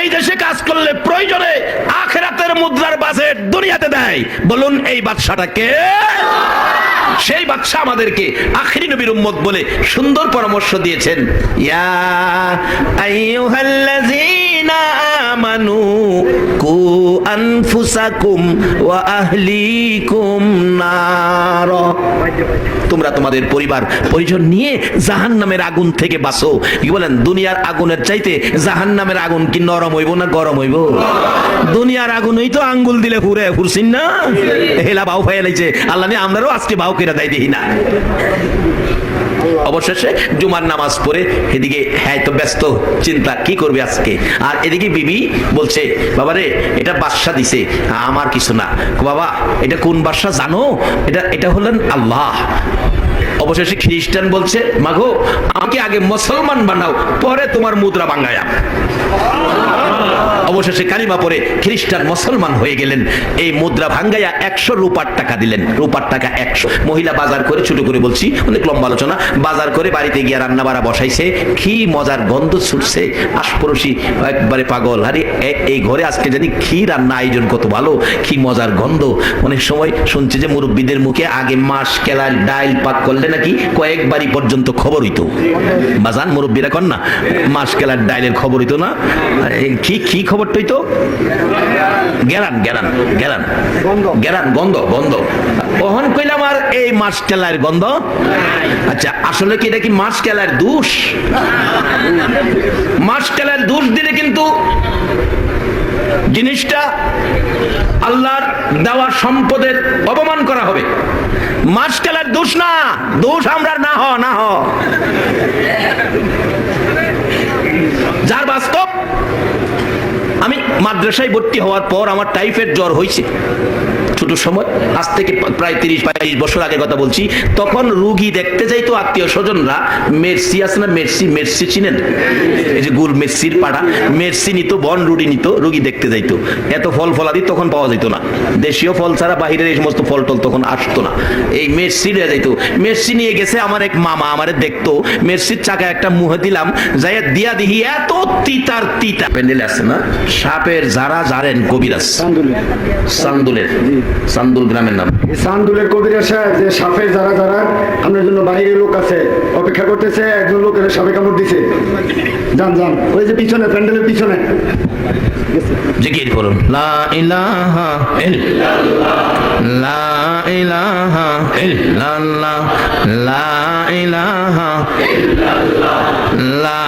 এই দেশে কাজ করলে প্রয়োজনে আখিরাতের মুদ্রার বাজেট দুনিয়াতে দেয়, বলুন এই বাদশাটা কে? সেই বাদশা আমাদেরকে আখিরি নবীর উম্মত বলে সুন্দর পরামর্শ দিয়েছেন। ইয়া আইয়ুহাল্লাযীনা আমানু কু আনফুসাকুম ওয়া আহলিকুম নার। তোমরা তোমাদের পরিবার পরিজন নিয়ে জাহান্নামের আগুন থেকে বাঁচো। কি বলেন, দুনিয়ার আগুনের চাইতে জাহান্নামের আগুন কি নরম হইব না গরম হইব? দুনিয়ার আগুনই তো আঙ্গুল দিলে পুরে ফুরছিন না, হেলা বাউ ফাইলাইছে আল্লাহ নে, আমরাও আজকে বাউ কেরা দেয় দেখি না। অবশেষে জুমার নামাজ পড়ে এদিকে হ্যাঁ তো ব্যস্ত চিন্তা কি করবে আজকে, আর এদিকে বিবি বলছে বাবারে এটা বাদশা দিছে, আমার কিছু না। বাবা এটা কোন বাদশা জানো? এটা হলেন আল্লাহ। অবশেষে খ্রিস্টান বলছে মাগো আমাকে আগে মুসলমান বানাও, পরে তোমার মুদ্রা ভাঙায়া। অবশেষে কালিমা পরে খ্রিস্টান মুসলমান হয়ে গেলেন। এই মুদ্রা ভাঙ্গাইয়া 100 রূপার টাকা দিলেন। রূপার টাকা 100। মহিলা বাজার করে, ছোট করে বলছি, অনেক লম্বা আলোচনা, বাজার করে বাড়িতে গিয়ে রান্না বাড়া বসাইছে। কি মজার গন্ধ ছুটছে, আশপড়শি একবারে পাগল। আরে এই ঘরে আজকে যদি কি রান্না আয়োজন, কত ভালো, কি মজার গন্ধ। অনেক সময় শুনছি যে মুরব্বীদের মুখে আগে মাস কেলার ডাইল পাক করলে নাকি কয়েকবারই পর্যন্ত খবর হইতো। বাজান মুরব্বীরা কন না, মাস কেলার ডাইলের খবর হইতো না? কি খবর হইতো? গেরান গেরান গেরান গেরান গন্ধ গন্ধ। ওহন কইলাম আর এই মাস কেলার গন্ধ। আচ্ছা আসলে কি এটা কি মাস কেলার দোষ? মাস কেলার দোষ দিলে কিন্তু জিনিসটা আল্লাহর দেওয়া সম্পদের অপমান করা হবে। মাস কেলার দোষ না, দোষ আমরা না হ যার বাস্তব। আমি মাদ্রাসায় ভর্তি হওয়ার পর আমার টাইফয়েড জ্বর হয়েছে ছোট সময়, আজ থেকে প্রায় 30-35 বছর আগের কথা বলছি। তখন রুগী দেখতে যাইতো আত্মীয় স্বজনরা, মের্সি আছে না, মের্সি চিনেন? এই যে গুল মের্সির পাড়া, মের্সি নিত, বন রুডি নিত, রুগী দেখতে যাইতো। এত ফল ফলাদি তখন পাওয়া যেত না, দেশীয় ফল ছাড়া বাহিরের এই সমস্ত ফল টল তখন আসতো না। এই মের্সি নিয়ে যাইতো। মের্সি নিয়ে গেছে আমার এক মামা, আমারে দেখতো, মের্সির চাকা একটা মুহে দিলাম, যাইয়া দিয়া দিহি এত তিতার তিতা। প্যান্ডেলে আছে না সাপের যারা জারেন কবিরাজ, সান্দুলের, সান্দুল গ্রামের নাম সান্দুলের কবিরা সাহেব, যে সাপে যারা যারা আপনার জন্য বাইরে লোক আছে অপেক্ষা করতেছে, একজন লোকের সাপে কামড় দিছে। যান যান, ওই যে পিছনে, প্যান্ডেলের পিছনে। জিকির করুন, লা ইলাহা ইল্লাল্লাহ, লা ইলাহা ইল্লাল্লাহ, লা ইলাহা ইল্লাল্লাহ, লা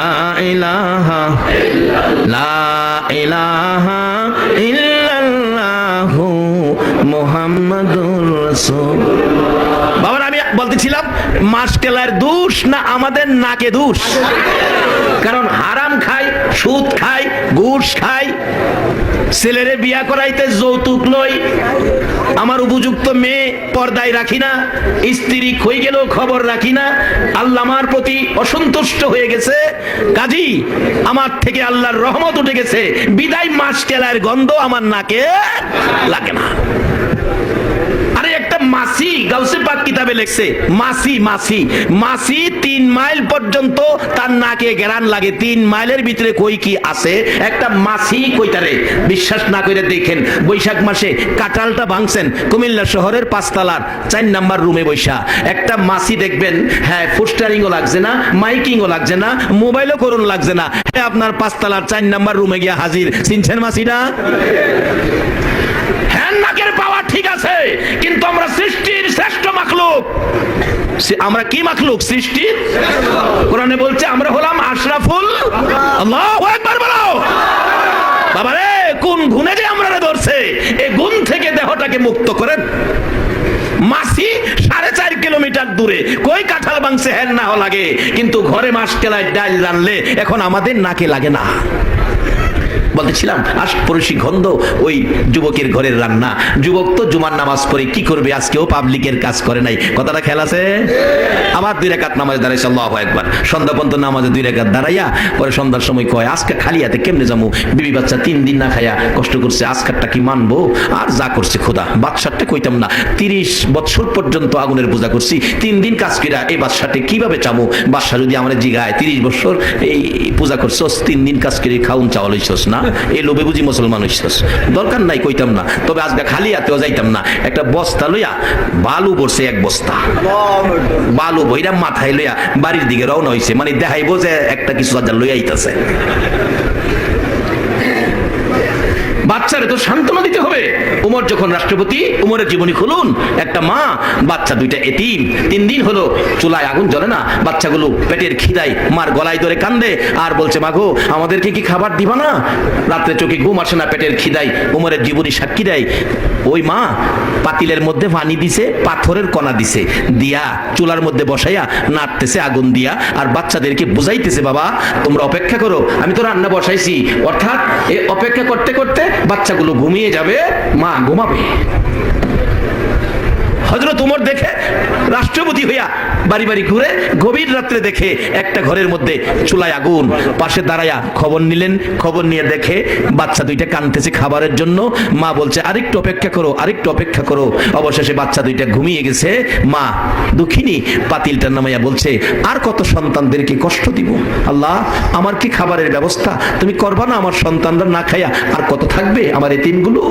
ইলাহা ইল্লাল্লাহ, লা ইলাহা ইল্লাল্লাহু মুহাম্মাদুর রাসূল। বাবা আমি বলতেছিলাম মাস কেলার দোষ না আমাদের নাকে দোষ? কারণ হারাম খাই, সুদ খাই, ঘুষ খাই, ছেলেরে বিয়া করাইতে যৌতুক লই, আমার উপযুক্ত মেয়ে পর্দায় রাখি না, স্ত্রী কই গেল খবর রাখি না, আল্লাহ আমার প্রতি অসন্তুষ্ট হয়ে গেছে, কাজী আমার থেকে আল্লাহর রহমত উঠে গেছে, বিদায় মাস কেলার গন্ধ আমার নাকে লাগে না। আরে একটা মাসি গাউসে পাক কিতাবে লেখছে, মাসি 3 মাইল পর্যন্ত তার নাকে ঘেরান লাগে। 3 মাইলের ভিতরে কই কি আছে একটা মাসি কইতারে। বিশ্বাস না করে দেখেন, বৈশাখ মাসে কাঁঠালটা ভাঙছেন কুমিল্লা শহরের 5 তলার 4 নাম্বার রুমে বৈশা একটা মাসি দেখবেন, হ্যাঁ পোস্টারিংও লাগছে না, মাইকিংও লাগছে না, মোবাইলও করুন লাগছে না, আপনার 5 তলার 4 নাম্বার রুমে গিয়া হাজির। চিনছেন মাসিটা? হ্যাঁ নাকের পাওয়া ঠিক আছে, কিন্তু আমরা সৃষ্টির শ্রেষ্ঠ মাখলুক। আমরা কি মাখলুক? সৃষ্টির। কোরআনে বলছে আমরা হলাম আশরাফুল। আল্লাহু আকবার বলো। বাবারে কোন গুণে যে আমরা ধরছে, এই গুণ থেকে দেহটাকে মুক্ত করেন। মাসি 4.5 কিলোমিটার দূরে, কই কাঁঠাল ভাঙছে হ্যাঁ না লাগে, কিন্তু ঘরে মাস কেলায় ডাল রানলে এখন আমাদের নাকে লাগে না। বলতেছিলাম আশপড়শি গন্ধ ওই যুবকের ঘরের রান্না। যুবক তো জুমার নামাজ পড়ে কি করবে, আজকেও পাবলিকের কাজ করে নাই, কথাটা খেয়াল আছে? আবার 2 রাকাত নামাজ দাঁড়াইছে, আল্লাহু আকবার। সন্ধ্যা পর্যন্ত নামাজে 2 রাকাত দাঁড়াইয়া পরে সন্ধ্যার সময় কয় আজকে খালি হাতে কেমনে যাবো, বিবি বাচ্চা 3 দিন না খাইয়া কষ্ট করছে, আজকারটা কি মানবো? আর যা করছে খোদা, বাদশাটা কইতাম না, 30 বছর পর্যন্ত আগুনের পূজা করছি, 3 দিন কাজ কইরা এই বাদশাতে কিভাবে চামু? বাদশা যদি আমার জিগায় 30 বছর এই পূজা করছস, 3 দিন কাজ করে খাউন চাওয়াল হইছস না, এই লোভে বুঝি মুসলমান হইছস? দরকার নাই কইতাম না, তবে আজকে খালি হাতেও যাইতাম না। একটা বস্তা লইয়া বালু ভরছে, 1 বস্তা বালু বইরা মাথায় লইয়া বাড়ির দিকে রওনা হইছে, মানে দেখাইবো যে একটা কিছু লইয়া আইতাছে। বাচ্চারে তো সান্ত্বনা দিতে হবে। উমর যখন রাষ্ট্রপতি, উমরের জীবনী খুলুন, একটা মা, বাচ্চা দুইটা এতিম, 3 দিন হলো চুলায় আগুন জ্বলে না, বাচ্চাগুলো পেটের খিদায় মার গলায় ধরে কান্দে আর বলছে, মাগো আমাদেরকে কি খাবার দিবা না? রাত্রে চোখে ঘুম আসে না পেটের খিদায়। উমরের জীবনী সাক্ষী দেয়, ওই মা পাতিলের মধ্যে পানি দিছে, পাথরের কণা দিছে, দিয়া চুলার মধ্যে বসাইয়া নাড়তেছে আগুন দিয়া, আর বাচ্চাদেরকে বুঝাইতেছে, বাবা তোমরা অপেক্ষা করো, আমি তো রান্না বসাইছি। অর্থাৎ এই অপেক্ষা করতে করতে বাচ্চাগুলো ঘুমিয়ে যাবে, মা ঘুমাবে। হযরত উমর দেখে রাষ্ট্রপতি হইয়া বাড়ি বাড়ি ঘুরে গভীর রাত্রে দেখে একটা ঘরের মধ্যে চুলায় আগুন, পাশে দাঁড়ায়া খবর নিলেন। খবর নিয়ে দেখে বাচ্চা দুইটা কাঁদতেছে খাবারের জন্য। মা বলছে, আরেকটু অপেক্ষা করো, আরেকটু অপেক্ষা করো। অবশেষে বাচ্চা দুইটা ঘুমিয়ে গেছে। মা দুঃখিনী পাতিলটা নামাইয়া বলছে, আর কত সন্তানদেরকে কষ্ট দিব? আল্লাহ, আমার কি খাবারের ব্যবস্থা তুমি করবা না? আমার সন্তানরা না খাইয়া আর কত থাকবে আমার এতিমগুলো?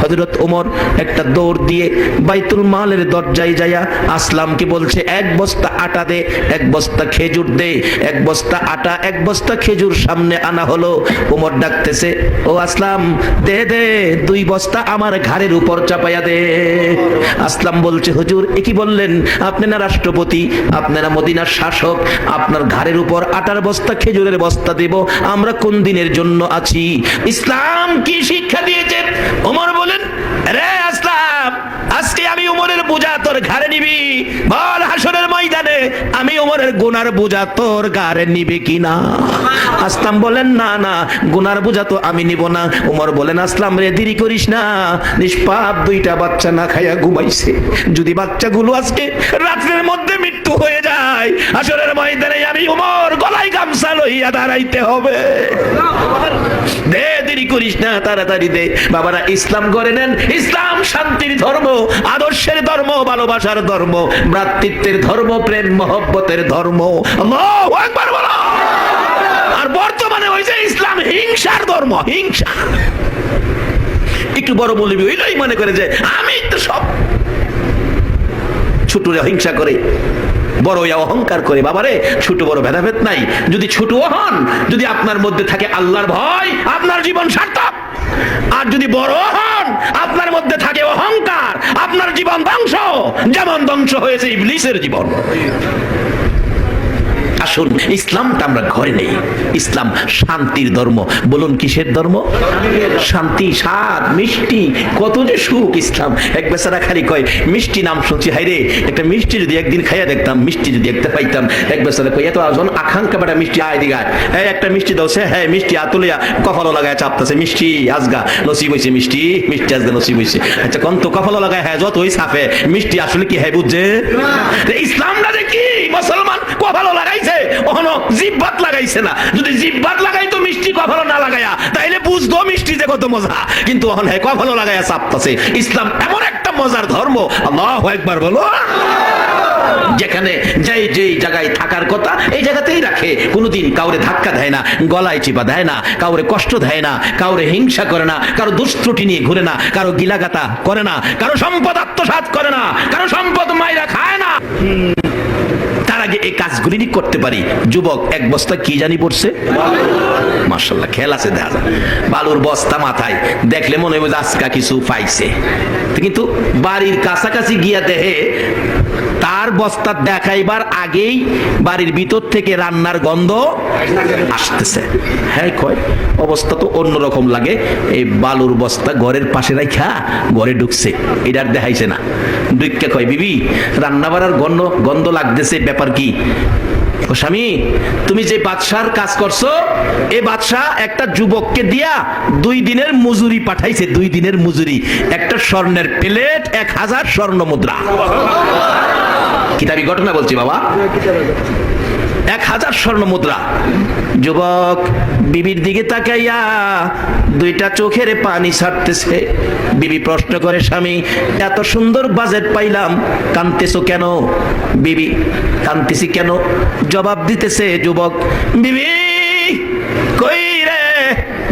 হযরত ওমর একটা দৌড় দিয়ে বাইতুল মালের দরজায় যায়া আসলামকে বলছে, 1 বস্তা আটা দে, 1 বস্তা খেজুর দে। 1 বস্তা আটা, 1 বস্তা খেজুর সামনে আনা হলো। ওমর ডাকতেছে, ও আসলাম, দে দে 2 বস্তা আমার ঘাড়ের উপর চাপাইয়া দে। আসলাম বলছে, হুজুর এ কি বললেন? আপনি না রাষ্ট্রপতি, আপনারা মদিনার শাসক, আপনার ঘাড়ের উপর আটার বস্তা খেজুরের বস্তা দেব? আমরা কোন দিনের জন্য আছি? ইসলাম কি শিক্ষা দিয়েছে? ওমর বলেন, রে আসলাম, আজকে আমি উমরের বোঝা তোর ঘাড়ে নিবি? বল হাসরের ময়দানে আমি উমরের গুনার বোঝা তোর ঘাড়ে নিবি কিনা? আসলাম বলেন, না না, গুনার বোঝা তো আমি নিব না। উমর বলেন, আসলাম রে দেরি করিস না, নিষ্পাপ 2টা বাচ্চা না খাইয়া ঘুমাইছে, যদি বাচ্চাগুলো আজকে রাত্রের মধ্যে মৃত্যু হয়ে যায়, হাসরের ময়দানে আমি উমর গলায় গামছা লইয়া দাঁড়াইতে হবে। দে, দেরি করিস না, তাড়াতাড়ি দে। বাবারা, ইসলাম করে নেন। ইসলাম শান্তির ধর্ম, আদর্শের ধর্ম, ভালোবাসার ধর্ম, ভ্রাতৃত্বের ধর্ম, প্রেম মহব্বতের ধর্ম। আল্লাহু আকবার বলো। আর বর্তমানে হয়েছে ইসলাম হিংসার ধর্ম, হিংসা। একটু বড় মৌলবি হইলেই মনে করে যে আমি তো সব, ছোটরা হিংসা করে, বড় অহংকার করে। বাবারে, ছোট বড় ভেদাভেদ নাই। যদি ছোট হন, যদি আপনার মধ্যে থাকে আল্লাহর ভয়, আপনার জীবন সার্থক। আর যদি বড় হন, আপনার মধ্যে থাকে অহংকার, আপনার জীবন ধ্বংস, যেমন ধ্বংস হয়েছে ইবলিসের জীবন। আসুন, ইসলামটা আমরা ঘরে নেই। ইসলাম শান্তির ধর্ম। বলুন কিসের ধর্ম? শান্তি, স্বাদ, মিষ্টি, কত যে সুখ ইসলাম। এক বেচারা খালি কয়, মিষ্টি নাম শুনছি, হাইরে একটা মিষ্টি যদি একদিন খাইয়া দেখতাম, মিষ্টি যদি একটা পাইতাম। এক বেচারা কই, এত আজন আকাঙ্ক্ষা বেটা মিষ্টি আয় দিগায়, হ্যাঁ একটা মিষ্টি দাও। সে হ্যাঁ মিষ্টি আতুলিয়া কপালও লাগায় চাপতেছে, মিষ্টি আজগা নসিব হয়েছে, মিষ্টি মিষ্টি আজগা নসিব হয়েছে। আচ্ছা কোন তো কপালও লাগায়, হ্যাঁ যতই সাফে মিষ্টি আসলে কি হ্যাঁ বুঝছে? ইসলামটা যে কি, মুসলমান কপালও লাগাইছে, ওখানে জিহ্বাত লাগাইছে না। যদি জিহ্বাত লাগাইতো মিষ্টি কপালও না লাগাইয়া, তাইলে বুঝতো মিষ্টি যে কত মজা। কিন্তু ওখানে হ্যাঁ কপালও লাগাইয়া চাপতেছে। ইসলাম এমন একটা মজার ধর্ম। আল্লাহু আকবার বলো। যেখানে যেই জায়গায় থাকার কথা এই জায়গাতেই রাখে। কোনোদিন কাউরে ধাক্কা দেয় না, গলায় চিপা দেয় না, কাউরে কষ্ট দেয় না, কাউরে হিংসা করে না, কারো দুষ্ত্রুটি নিয়ে ঘুরে না, কারো গিলাগাতা করে না, কারো সম্পদ আত্মসাৎ করে না, কারো সম্পদ মাইরা খায় না। তার আগে এই কাজগুলি করতে পারি। যুবক 1 বস্তা কি জানি পড়ছে, মাশাআল্লাহ খেল আছে, দেখা যায় বালুর বস্তা মাথায়, দেখলে মনে হয় আজকা কিছু পাইছে। কিন্তু বাড়ির কাছাকাছি গিয়া দেখে তার বস্তা দেখাইবার আগেই বাড়ির ভিতর থেকে রান্নার গন্ধ আসতেছে। হ্যাঁ কয়, অবস্থা তো অন্যরকম লাগে। এই বালুর বস্তা ঘরের পাশে রাখা ঘরে ঢুকছে, এটার দেখাইছে না। দুইকে কয়, বিবি রান্না বাড়ার গন্ধ লাগতেছে, ব্যাপার কি? ও স্বামী, তুমি যে বাদশার কাজ করছো, এই বাদশা একটা যুবককে দিয়া 2 দিনের মজুরি পাঠাইছে। 2 দিনের মজুরি, একটা স্বর্ণের প্লেট, 1000 স্বর্ণ মুদ্রা। কিতাবী ঘটনা বলছি বাবা, 1000 স্বর্ণ মুদ্রা। যুবক বিবির দিকে তাকাইয়া 2টা চোখের পানি ছাড়তেছে। বিবি প্রশ্ন করে, স্বামী এত সুন্দর বাজেট পাইলাম, কাঁদতেছো কেন? বিবি, কাঁদতেছি কেন? জবাব দিতেছে যুবক, বিবি কই রে,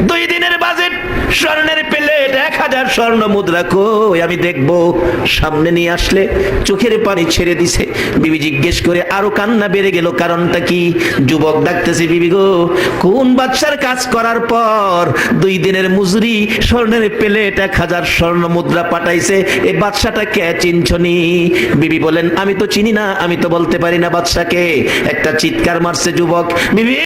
2 দিনের বাজেট, স্বর্ণের প্লেট, 1000 স্বর্ণ মুদ্রা কই আমি দেখব। সামনে নিয়ে আসলে চোখের পানি ছেড়ে দিছে। বিবি জিজ্ঞেস করে আরো কান্না বেড়ে গেল, কারণটা কি? যুবক ডাকতেছে, বিবি গো, কোন বাদশার কাজ করার পর 2 দিনের মজুরি স্বর্ণের প্লেট 1000 স্বর্ণ মুদ্রা পাঠাইছে, এই বাদশাটা কে চিনছনি? বিবি বলেন আমি তো চিনি না, আমি তো বলতে পারি না বাদশাকে। একটা চিৎকার মারছে যুবক, বিবি